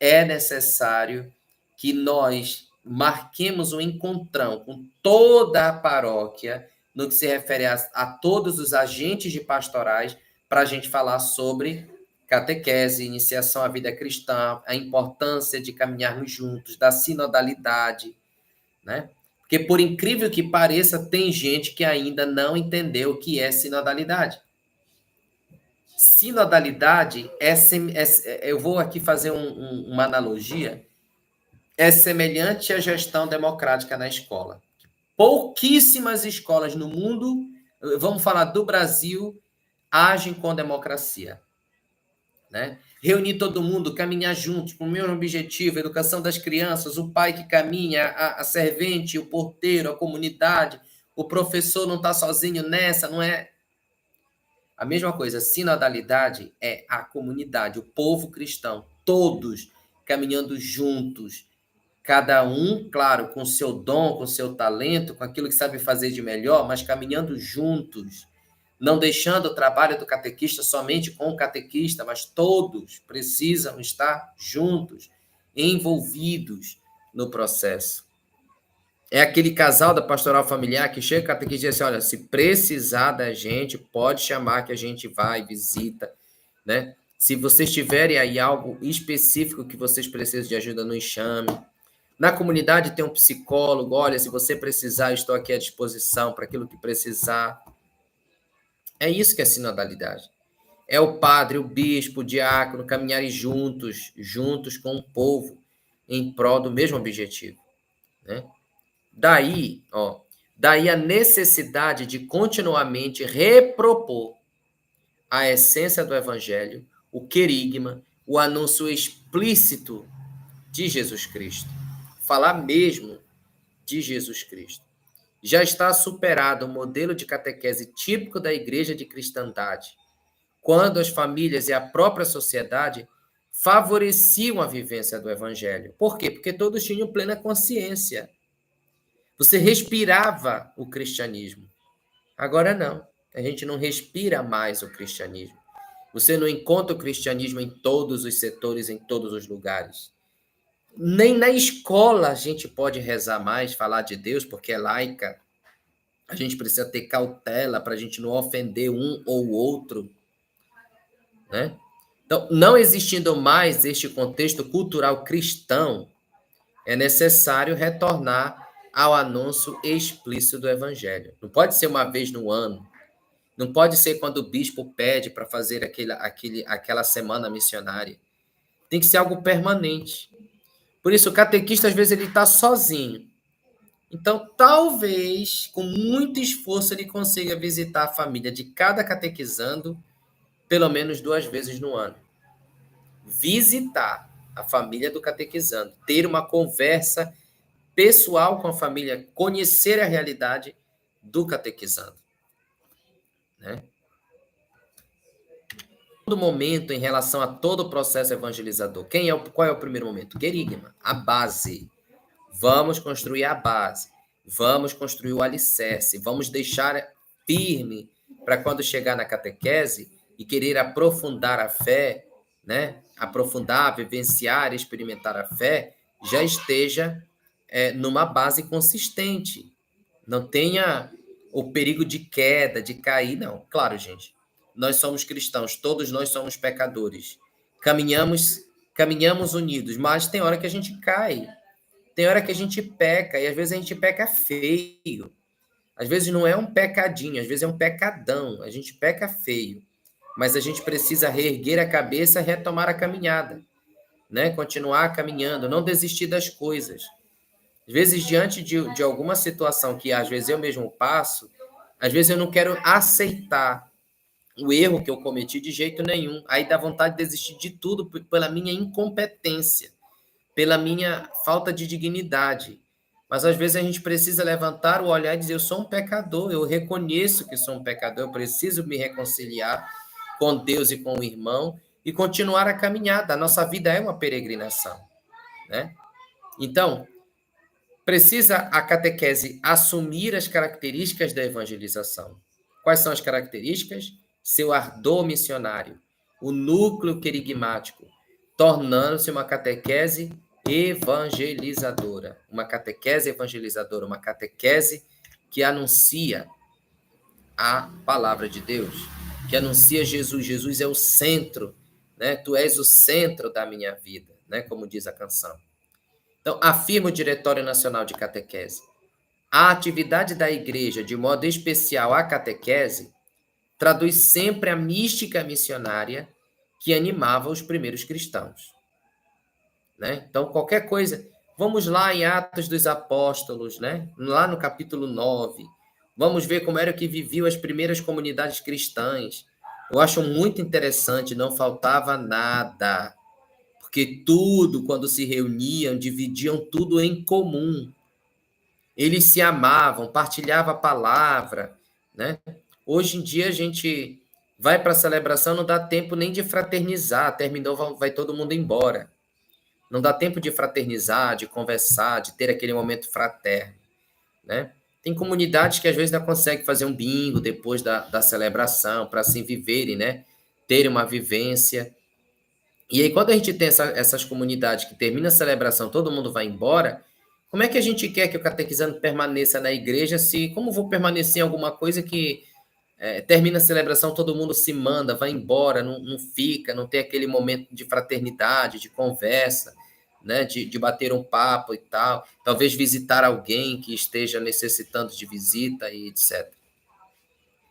é necessário que nós marquemos um encontrão com toda a paróquia no que se refere a todos os agentes de pastorais para a gente falar sobre catequese, iniciação à vida cristã, a importância de caminharmos juntos, da sinodalidade, né? Porque, por incrível que pareça, tem gente que ainda não entendeu o que é sinodalidade. Sinodalidade eu vou aqui fazer uma analogia, é semelhante à gestão democrática na escola. Pouquíssimas escolas no mundo, vamos falar do Brasil, agem com democracia, né? Reunir todo mundo, caminhar juntos para o mesmo objetivo, a educação das crianças, o pai que caminha, a servente, o porteiro, a comunidade, o professor não está sozinho nessa, não é? A mesma coisa, sinodalidade é a comunidade, o povo cristão, todos caminhando juntos, cada um, claro, com seu dom, com seu talento, com aquilo que sabe fazer de melhor, mas caminhando juntos, não deixando o trabalho do catequista somente com o catequista, mas todos precisam estar juntos, envolvidos no processo. É aquele casal da pastoral familiar que chega o catequista e diz assim, olha, se precisar da gente, pode chamar que a gente vai, visita, né? Se vocês tiverem aí algo específico que vocês precisam de ajuda, nos chame. Na comunidade tem um psicólogo, olha, se você precisar, estou aqui à disposição para aquilo que precisar. É isso que é sinodalidade. É o padre, o bispo, o diácono caminharem juntos com o povo, em prol do mesmo objetivo, né? Daí a necessidade de continuamente repropor a essência do evangelho, o querigma, o anúncio explícito de Jesus Cristo. Falar mesmo de Jesus Cristo. Já está superado o modelo de catequese típico da igreja de cristandade, quando as famílias e a própria sociedade favoreciam a vivência do evangelho. Por quê? Porque todos tinham plena consciência. Você respirava o cristianismo. Agora não. A gente não respira mais o cristianismo. Você não encontra o cristianismo em todos os setores, em todos os lugares. Nem na escola a gente pode rezar mais, falar de Deus, porque é laica. A gente precisa ter cautela para a gente não ofender um ou outro, né? Então, não existindo mais este contexto cultural cristão, é necessário retornar ao anúncio explícito do evangelho. Não pode ser uma vez no ano. Não pode ser quando o bispo pede para fazer aquela semana missionária. Tem que ser algo permanente. Por isso, o catequista, às vezes, ele está sozinho. Então, talvez, com muito esforço, ele consiga visitar a família de cada catequizando pelo menos 2 vezes no ano. Visitar a família do catequizando, ter uma conversa pessoal com a família, conhecer a realidade do catequizando, né? Todo momento em relação a todo o processo evangelizador. Qual é o primeiro momento? Querigma, a base. Vamos construir a base. Vamos construir o alicerce. Vamos deixar firme para quando chegar na catequese e querer aprofundar a fé, né? Aprofundar, vivenciar, experimentar a fé, já esteja numa base consistente. Não tenha o perigo de queda, de cair, não. Claro, gente, nós somos cristãos, todos nós somos pecadores. Caminhamos caminhamos unidos, mas tem hora que a gente cai, tem hora que a gente peca, e às vezes a gente peca feio. Às vezes não é um pecadinho, às vezes é um pecadão, a gente peca feio. Mas a gente precisa reerguer a cabeça e retomar a caminhada, né? Continuar caminhando, não desistir das coisas. Às vezes, diante de alguma situação que às vezes eu mesmo passo, às vezes eu não quero aceitar o erro que eu cometi de jeito nenhum. Aí dá vontade de desistir de tudo pela minha incompetência, pela minha falta de dignidade. Mas às vezes a gente precisa levantar o olhar e dizer: eu sou um pecador, eu reconheço que sou um pecador, eu preciso me reconciliar com Deus e com o irmão e continuar a caminhada. A nossa vida é uma peregrinação, né? Então, precisa a catequese assumir as características da evangelização. Quais são as características? Seu ardor missionário, o núcleo querigmático, tornando-se uma catequese evangelizadora. Uma catequese evangelizadora, uma catequese que anuncia a palavra de Deus, que anuncia Jesus. Jesus é o centro, né? Tu és o centro da minha vida, né? Como diz a canção. Então, afirma o Diretório Nacional de Catequese. A atividade da igreja, de modo especial a catequese, traduz sempre a mística missionária que animava os primeiros cristãos, né? Então, qualquer coisa, vamos lá em Atos dos Apóstolos, né? Lá no capítulo 9, vamos ver como era que viviam as primeiras comunidades cristãs. Eu acho muito interessante, não faltava nada, porque tudo, quando se reuniam, dividiam tudo em comum. Eles se amavam, partilhavam a palavra, né? Hoje em dia a gente vai para a celebração, não dá tempo nem de fraternizar, terminou, vai todo mundo embora. Não dá tempo de fraternizar, de conversar, de ter aquele momento fraterno, né? Tem comunidades que às vezes não conseguem fazer um bingo depois da celebração, para assim viverem, né? Terem uma vivência. E aí, quando a gente tem essas comunidades que termina a celebração, todo mundo vai embora, como é que a gente quer que o catequizando permaneça na igreja se, como vou permanecer em alguma coisa que termina a celebração, todo mundo se manda, vai embora, não fica, não tem aquele momento de fraternidade, de conversa, né, de bater um papo e tal, talvez visitar alguém que esteja necessitando de visita e etc.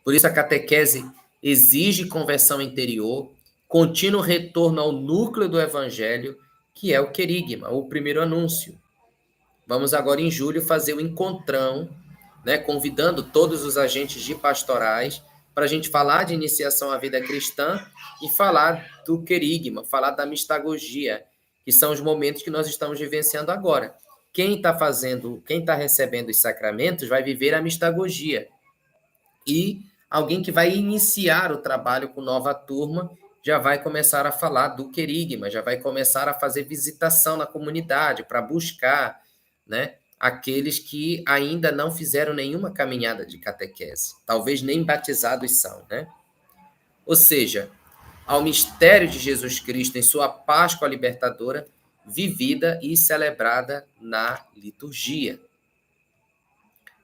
Por isso a catequese exige conversão interior, contínuo retorno ao núcleo do evangelho, que é o querigma, o primeiro anúncio. Vamos agora em julho fazer o encontrão, né, convidando todos os agentes de pastorais para a gente falar de iniciação à vida cristã e falar do querigma, falar da mistagogia, que são os momentos que nós estamos vivenciando agora. Quem está recebendo os sacramentos vai viver a mistagogia. E alguém que vai iniciar o trabalho com nova turma já vai começar a falar do querigma, já vai começar a fazer visitação na comunidade para buscar, né, aqueles que ainda não fizeram nenhuma caminhada de catequese, talvez nem batizados são, né? Ou seja, ao mistério de Jesus Cristo em sua Páscoa libertadora, vivida e celebrada na liturgia.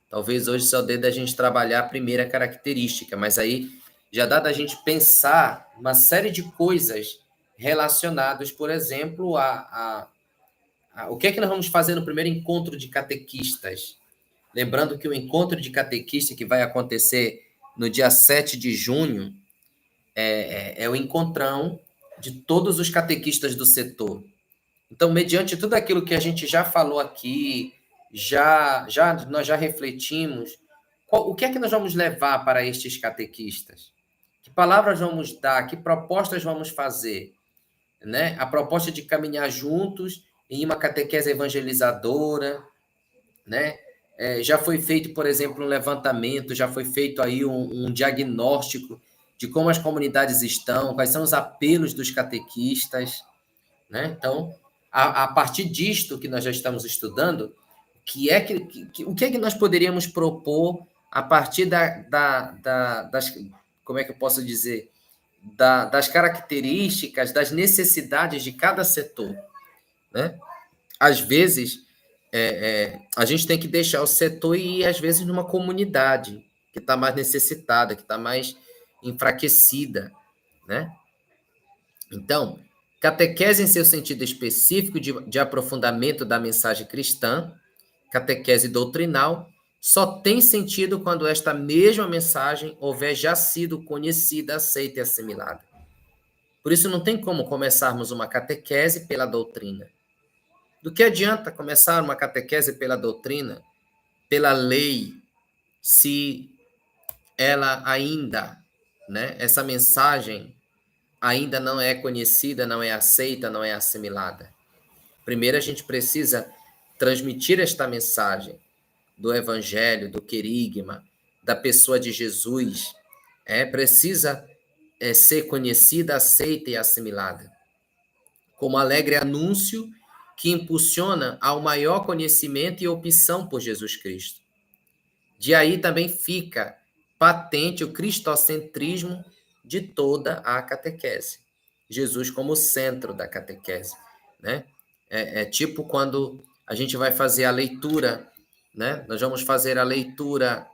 Talvez hoje só dê da gente trabalhar a primeira característica, mas aí já dá da gente pensar uma série de coisas relacionadas, por exemplo, o que é que nós vamos fazer no primeiro encontro de catequistas. Lembrando que o encontro de catequista que vai acontecer no dia 7 de junho é o encontrão de todos os catequistas do setor. Então, mediante tudo aquilo que a gente já falou aqui, nós já refletimos, o que é que nós vamos levar para estes catequistas? Que palavras vamos dar? Que propostas vamos fazer? Né? A proposta de caminhar juntos em uma catequese evangelizadora, né? Já foi feito, por exemplo, um levantamento, já foi feito aí um diagnóstico de como as comunidades estão, quais são os apelos dos catequistas, né? Então, a partir disto que nós já estamos estudando, o que é que nós poderíamos propor a partir das, como é que eu posso dizer, das características, das necessidades de cada setor, né? Às vezes, a gente tem que deixar o setor e ir, às vezes, numa comunidade que está mais necessitada, que está mais enfraquecida, né? Então, Catequese em seu sentido específico de aprofundamento da mensagem cristã, catequese doutrinal, só tem sentido quando esta mesma mensagem houver já sido conhecida, aceita e assimilada. Por isso não tem como começarmos uma catequese pela doutrina. Do que adianta começar uma catequese pela doutrina, pela lei, se ela ainda, né, essa mensagem ainda não é conhecida, não é aceita, não é assimilada? Primeiro a gente precisa transmitir esta mensagem do evangelho, do querigma, da pessoa de Jesus, precisa ser conhecida, aceita e assimilada, como alegre anúncio que impulsiona ao maior conhecimento e opção por Jesus Cristo. De aí também fica patente o cristocentrismo de toda a catequese. Jesus como centro da catequese, né? É tipo quando a gente vai fazer a leitura, né? Nós vamos fazer a leitura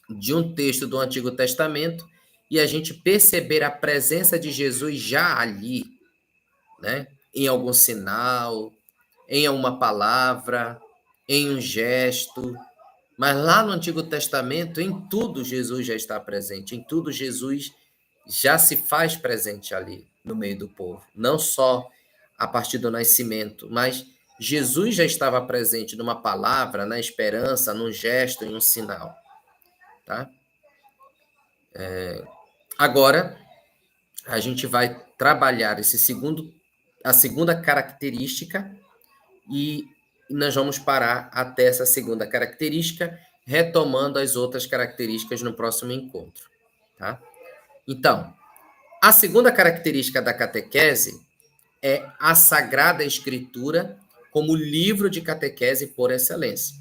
de um texto do Antigo Testamento e a gente perceber a presença de Jesus já ali, né? Em algum sinal, em uma palavra, em um gesto. Mas lá no Antigo Testamento, em tudo Jesus já está presente, em tudo Jesus já se faz presente ali no meio do povo. Não só a partir do nascimento, mas Jesus já estava presente numa palavra, na esperança, num gesto, em um sinal. Tá? Agora, a gente vai trabalhar a segunda característica e nós vamos parar até essa segunda característica, retomando as outras características no próximo encontro. Tá? Então, a segunda característica da catequese é a Sagrada Escritura como livro de catequese por excelência.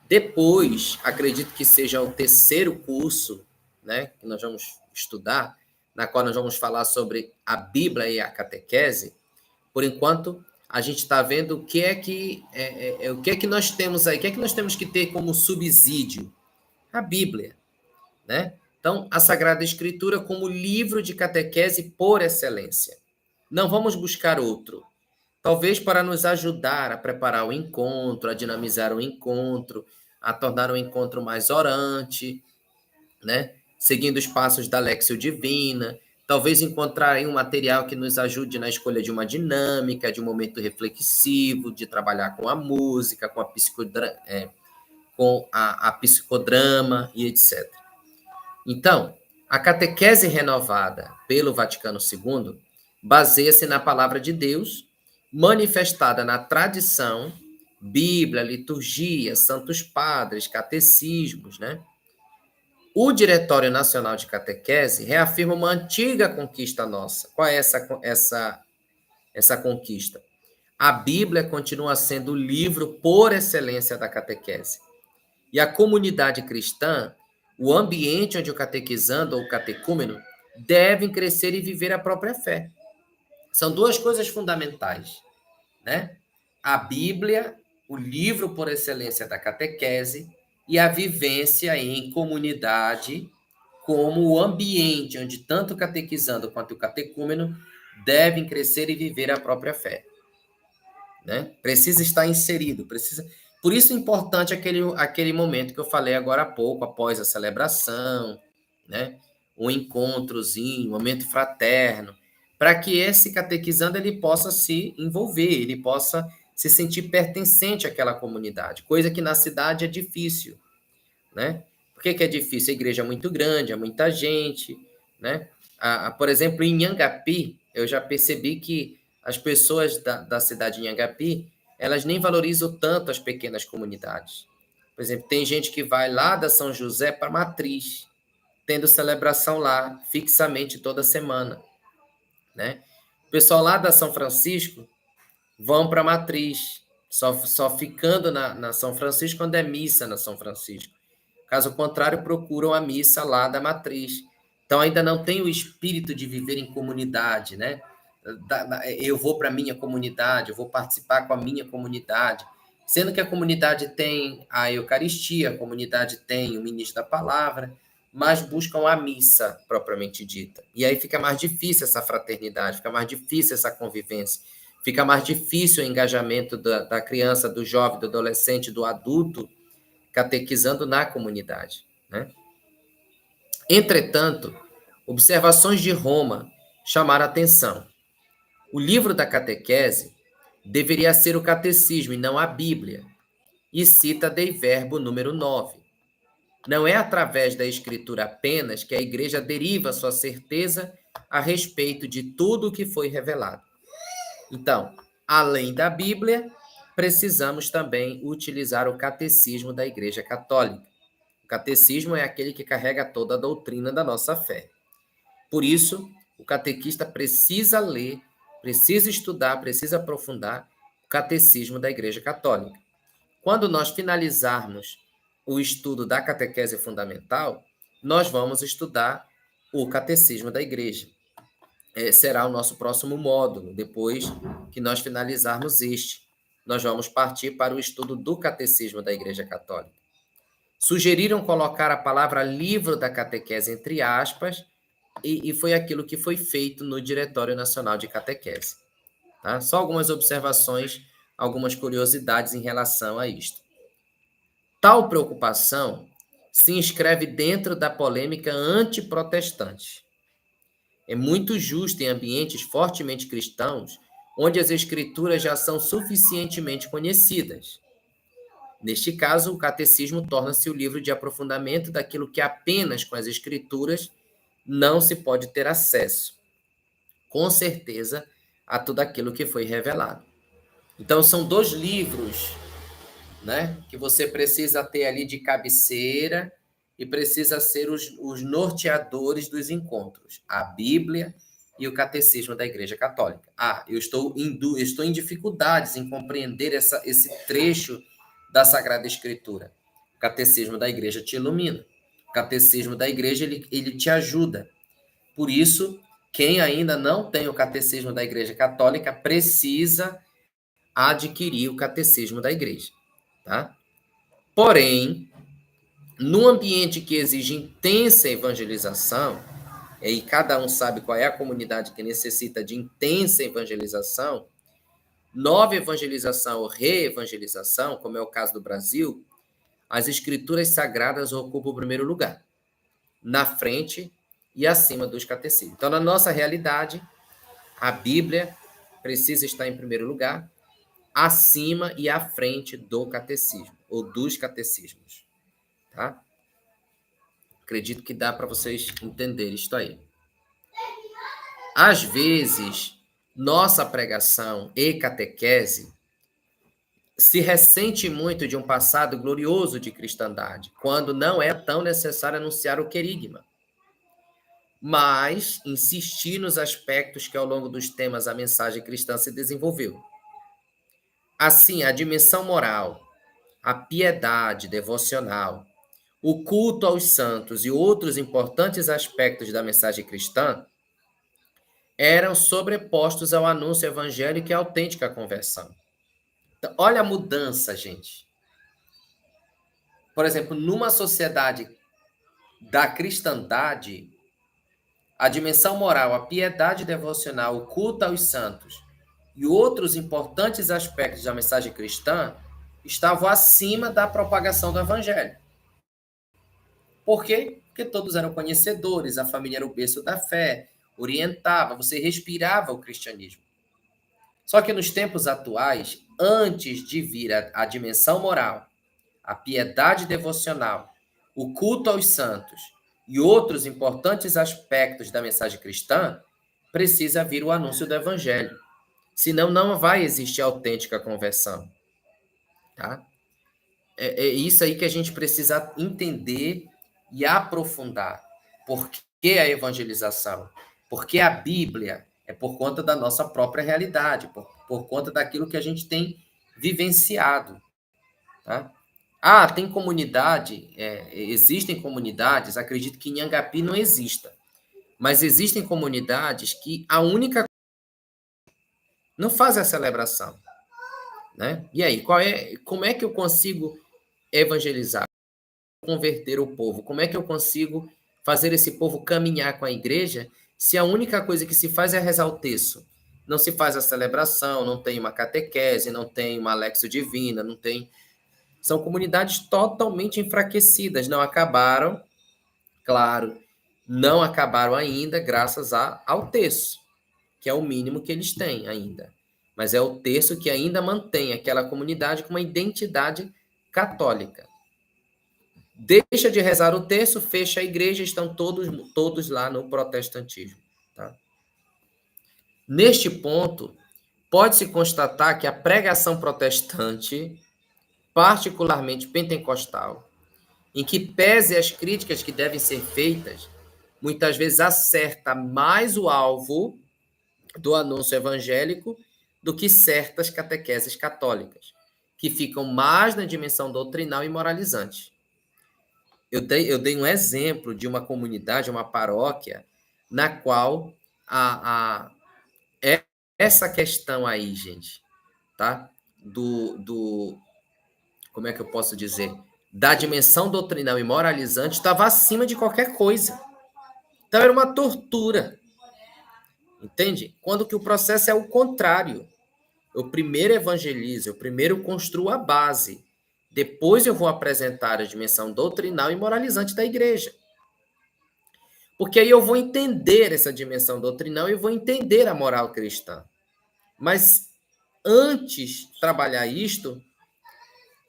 Depois, acredito que seja o terceiro curso, né, que nós vamos estudar, na qual nós vamos falar sobre a Bíblia e a catequese. Por enquanto, a gente está vendo o que é que nós temos aí, o que é que nós temos que ter como subsídio? A Bíblia, né? Então, a Sagrada Escritura como livro de catequese por excelência. Não vamos buscar outro. Talvez para nos ajudar a preparar o encontro, a dinamizar o encontro, a tornar o encontro mais orante, né? Seguindo os passos da Léxio Divina, talvez encontrar aí um material que nos ajude na escolha de uma dinâmica, de um momento reflexivo, de trabalhar com a música, com a psicodrama e etc. Então, a catequese renovada pelo Vaticano II baseia-se na palavra de Deus, manifestada na tradição, Bíblia, liturgia, santos padres, catecismos, né? O Diretório Nacional de Catequese reafirma uma antiga conquista nossa. Qual é essa conquista? A Bíblia continua sendo o livro por excelência da catequese. E a comunidade cristã, o ambiente onde o catequizando ou o catecúmeno devem crescer e viver a própria fé. São duas coisas fundamentais, né? A Bíblia, o livro por excelência da catequese, e a vivência em comunidade como o ambiente onde tanto o catequizando quanto o catecúmeno devem crescer e viver a própria fé. Né? Precisa estar inserido, precisa. Por isso é importante aquele momento que eu falei agora há pouco, após a celebração, né? Um encontrozinho, um momento fraterno, para que esse catequizando ele possa se envolver, ele possa se sentir pertencente àquela comunidade, coisa que na cidade é difícil, né? Por que é difícil? A igreja é muito grande, é muita gente, né? Por exemplo, em Inhangapi, eu já percebi que as pessoas da cidade de Inhangapi, elas nem valorizam tanto as pequenas comunidades. Por exemplo, tem gente que vai lá da São José para Matriz, tendo celebração lá, fixamente toda semana, né? O pessoal lá da São Francisco vão para Matriz, só ficando na São Francisco quando é missa na São Francisco. Caso contrário, procuram a missa lá da Matriz. Então, ainda não tem o espírito de viver em comunidade, né? Eu vou para a minha comunidade, eu vou participar com a minha comunidade. Sendo que a comunidade tem a Eucaristia, a comunidade tem o ministro da palavra, mas buscam a missa propriamente dita. E aí fica mais difícil essa fraternidade, fica mais difícil essa convivência, fica mais difícil o engajamento da criança, do jovem, do adolescente, do adulto, catequizando na comunidade, né? Entretanto, observações de Roma chamaram a atenção. O livro da catequese deveria ser o catecismo e não a Bíblia, e cita Dei Verbo número 9. Não é através da escritura apenas que a igreja deriva sua certeza a respeito de tudo o que foi revelado. Então, além da Bíblia, precisamos também utilizar o catecismo da Igreja Católica. O catecismo é aquele que carrega toda a doutrina da nossa fé. Por isso, o catequista precisa ler, precisa estudar, precisa aprofundar o catecismo da Igreja Católica. Quando nós finalizarmos o estudo da catequese fundamental, nós vamos estudar o catecismo da Igreja. Será o nosso próximo módulo, depois que nós finalizarmos este. Nós vamos partir para o estudo do catecismo da Igreja Católica. Sugeriram colocar a palavra livro da catequese entre aspas, e foi aquilo que foi feito no Diretório Nacional de Catequese. Tá? Só algumas observações, algumas curiosidades em relação a isto. Tal preocupação se inscreve dentro da polêmica antiprotestante. É muito justo em ambientes fortemente cristãos, onde as escrituras já são suficientemente conhecidas. Neste caso, o catecismo torna-se o livro de aprofundamento daquilo que apenas com as escrituras não se pode ter acesso. Com certeza, a tudo aquilo que foi revelado. Então, são 2 livros, né, que você precisa ter ali de cabeceira e precisa ser os norteadores dos encontros. A Bíblia e o Catecismo da Igreja Católica. Eu estou em dificuldades em compreender esse trecho da Sagrada Escritura. O Catecismo da Igreja te ilumina. O Catecismo da Igreja, ele te ajuda. Por isso, quem ainda não tem o Catecismo da Igreja Católica precisa adquirir o Catecismo da Igreja. Tá? Porém, no ambiente que exige intensa evangelização, e cada um sabe qual é a comunidade que necessita de intensa evangelização, nova evangelização ou reevangelização, como é o caso do Brasil, as escrituras sagradas ocupam o primeiro lugar, na frente e acima dos catecismos. Então, na nossa realidade, a Bíblia precisa estar em primeiro lugar, acima e à frente do catecismo, ou dos catecismos. Tá? Acredito que dá para vocês entenderem isso aí. Às vezes, nossa pregação e catequese se ressente muito de um passado glorioso de cristandade, quando não é tão necessário anunciar o querigma, mas insistir nos aspectos que ao longo dos temas a mensagem cristã se desenvolveu. Assim, a dimensão moral, a piedade devocional, o culto aos santos e outros importantes aspectos da mensagem cristã eram sobrepostos ao anúncio evangélico e à autêntica conversão. Então, olha a mudança, gente. Por exemplo, numa sociedade da cristandade, a dimensão moral, a piedade devocional, o culto aos santos e outros importantes aspectos da mensagem cristã estavam acima da propagação do evangelho. Por quê? Porque todos eram conhecedores, a família era o berço da fé, orientava, você respirava o cristianismo. Só que nos tempos atuais, antes de vir a dimensão moral, a piedade devocional, o culto aos santos e outros importantes aspectos da mensagem cristã, precisa vir o anúncio do evangelho. Senão não vai existir autêntica conversão. Tá? É isso aí que a gente precisa entender e aprofundar. Por que a evangelização? Porque a Bíblia é por conta da nossa própria realidade, por conta daquilo que a gente tem vivenciado. Tá? Tem comunidade, existem comunidades, acredito que em Angapi não exista, mas existem comunidades que a única não fazem a celebração. Né? E aí, como é que eu consigo evangelizar, converter o povo? Como é que eu consigo fazer esse povo caminhar com a igreja se a única coisa que se faz é rezar o terço? Não se faz a celebração, não tem uma catequese, não tem uma Alexio Divina, não tem... São comunidades totalmente enfraquecidas, não acabaram, claro, não acabaram ainda graças ao terço, que é o mínimo que eles têm ainda. Mas é o terço que ainda mantém aquela comunidade com uma identidade católica. Deixa de rezar o terço, fecha a igreja, estão todos lá no protestantismo. Tá? Neste ponto, pode-se constatar que a pregação protestante, particularmente pentecostal, em que pese as críticas que devem ser feitas, muitas vezes acerta mais o alvo do anúncio evangélico do que certas catequeses católicas, que ficam mais na dimensão doutrinal e moralizante. Eu dei um exemplo de uma comunidade, uma paróquia, na qual essa questão aí, gente, tá? Como é que eu posso dizer? Da dimensão doutrinal e moralizante estava acima de qualquer coisa. Então era uma tortura. Entende? Quando que o processo é o contrário. Eu primeiro evangelizo, eu primeiro construo a base. Depois eu vou apresentar a dimensão doutrinal e moralizante da igreja. Porque aí eu vou entender essa dimensão doutrinal e vou entender a moral cristã. Mas antes de trabalhar isto,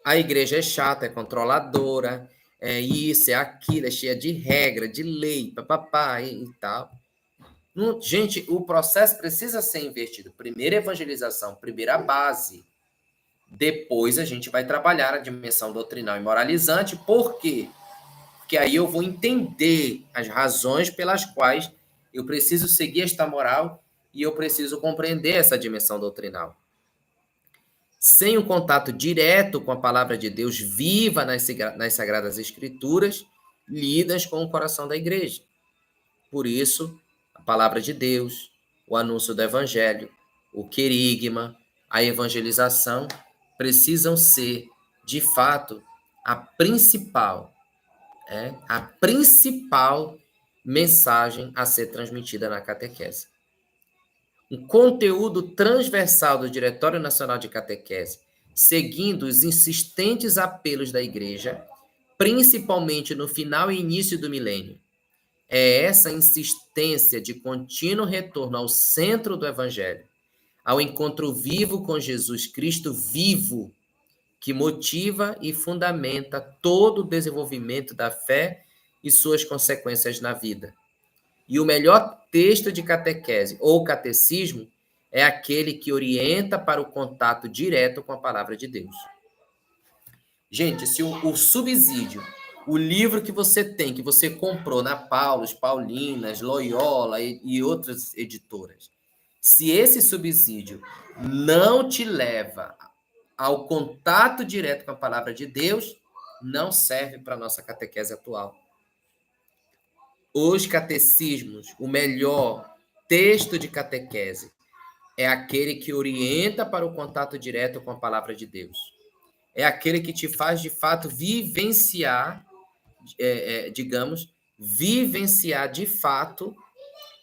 a igreja é chata, é controladora, é isso, é aquilo, é cheia de regra, de lei, papapá e tal. Gente, o processo precisa ser invertido. Primeiro a evangelização, primeiro a base. Depois a gente vai trabalhar a dimensão doutrinal e moralizante. Por quê? Porque aí eu vou entender as razões pelas quais eu preciso seguir esta moral e eu preciso compreender essa dimensão doutrinal. Sem o contato direto com a palavra de Deus viva nas Sagradas Escrituras, lidas com o coração da igreja. Por isso, a palavra de Deus, o anúncio do evangelho, o querigma, a evangelização precisam ser, de fato, a principal mensagem a ser transmitida na catequese. Um conteúdo transversal do Diretório Nacional de Catequese, seguindo os insistentes apelos da Igreja, principalmente no final e início do milênio, é essa insistência de contínuo retorno ao centro do Evangelho, ao encontro vivo com Jesus Cristo vivo, que motiva e fundamenta todo o desenvolvimento da fé e suas consequências na vida. E o melhor texto de catequese ou catecismo é aquele que orienta para o contato direto com a palavra de Deus. Gente, se o subsídio, o livro que você tem, que você comprou na Paulus, Paulinas, Loyola e outras editoras, se esse subsídio não te leva ao contato direto com a palavra de Deus, não serve para a nossa catequese atual. Os catecismos, o melhor texto de catequese é aquele que orienta para o contato direto com a palavra de Deus. É aquele que te faz, de fato, vivenciar, vivenciar, de fato,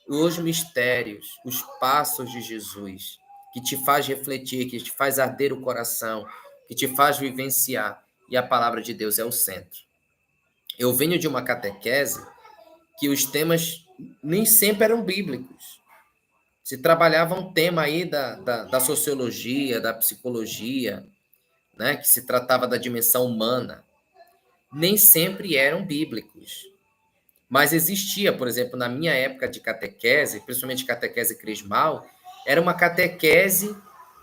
os mistérios, os passos de Jesus, que te faz refletir, que te faz arder o coração, que te faz vivenciar. E a palavra de Deus é o centro. Eu venho de uma catequese que os temas nem sempre eram bíblicos. Se trabalhava um tema aí da sociologia, da psicologia, né, que se tratava da dimensão humana. Nem sempre eram bíblicos. Mas existia, por exemplo, na minha época de catequese, principalmente catequese crismal, era uma catequese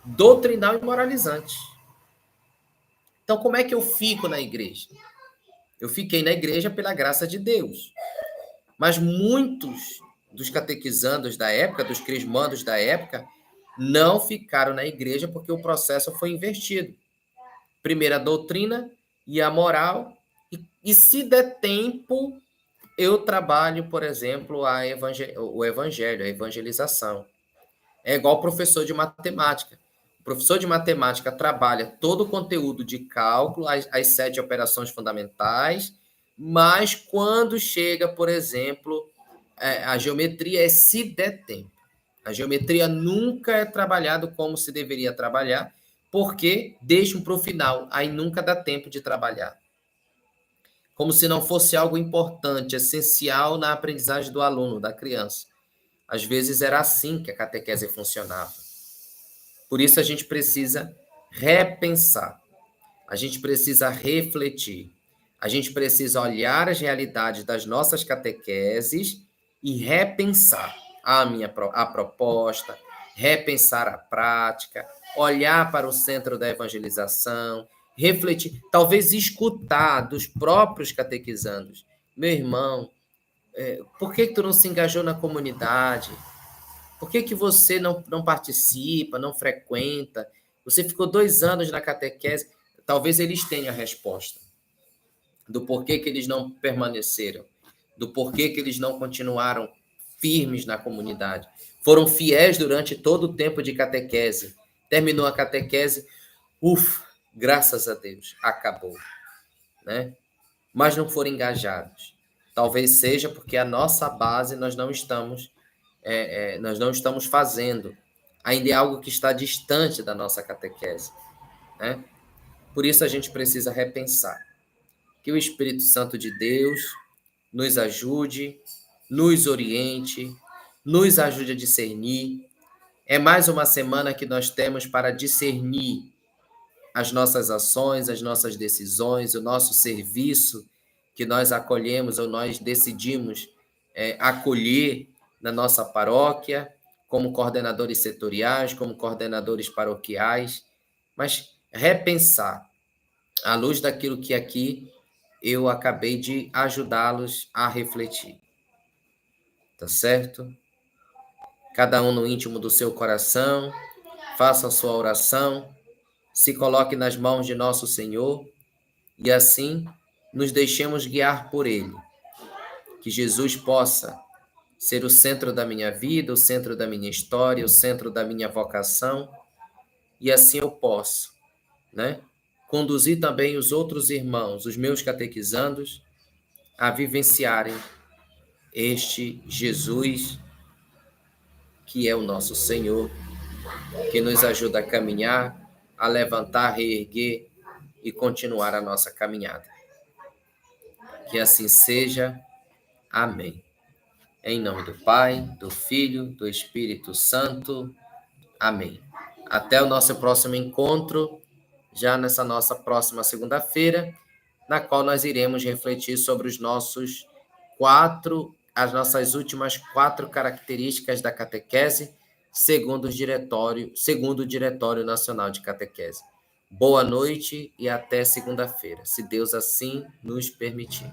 doutrinal e moralizante. Então, como é que eu fico na igreja? Eu fiquei na igreja pela graça de Deus. Mas muitos dos catequizandos da época, dos crismandos da época, não ficaram na igreja porque o processo foi invertido. Primeiro a doutrina e a moral, e se der tempo, eu trabalho, por exemplo, o evangelho, a evangelização. É igual professor de matemática. O professor de matemática trabalha todo o conteúdo de cálculo, as 7 operações fundamentais, Mas quando chega, por exemplo, a geometria é se der tempo. A geometria nunca é trabalhado como se deveria trabalhar, porque deixam para o final, aí nunca dá tempo de trabalhar. Como se não fosse algo importante, essencial na aprendizagem do aluno, da criança. Às vezes era assim que a catequese funcionava. Por isso a gente precisa repensar, a gente precisa refletir, a gente precisa olhar as realidades das nossas catequeses e repensar a proposta, repensar a prática, olhar para o centro da evangelização, refletir, talvez escutar dos próprios catequizandos. Meu irmão, por que tu não se engajou na comunidade? Por que você não participa, não frequenta? Você ficou 2 anos na catequese. Talvez eles tenham a resposta do porquê que eles não permaneceram, do porquê que eles não continuaram firmes na comunidade. Foram fiéis durante todo o tempo de catequese. Terminou a catequese, graças a Deus, acabou, né? Mas não foram engajados. Talvez seja porque a nossa base nós não estamos fazendo. Ainda é algo que está distante da nossa catequese, né? Por isso a gente precisa repensar. Que o Espírito Santo de Deus nos ajude, nos oriente, nos ajude a discernir. É mais uma semana que nós temos para discernir as nossas ações, as nossas decisões, o nosso serviço que nós acolhemos ou nós decidimos acolher na nossa paróquia, como coordenadores setoriais, como coordenadores paroquiais, mas repensar, à luz daquilo que aqui eu acabei de ajudá-los a refletir. Tá certo? Cada um no íntimo do seu coração, faça a sua oração, se coloque nas mãos de nosso Senhor e assim nos deixemos guiar por Ele. Que Jesus possa ser o centro da minha vida, o centro da minha história, o centro da minha vocação, e assim eu posso, né, conduzir também os outros irmãos, os meus catequizandos, a vivenciarem este Jesus que é o nosso Senhor, que nos ajuda a caminhar, a levantar, reerguer e continuar a nossa caminhada. Que assim seja. Amém. Em nome do Pai, do Filho, do Espírito Santo. Amém. Até o nosso próximo encontro, já nessa nossa próxima segunda-feira, na qual nós iremos refletir sobre as nossas últimas 4 características da catequese, segundo o Diretório Nacional de Catequese. Boa noite e até segunda-feira, se Deus assim nos permitir.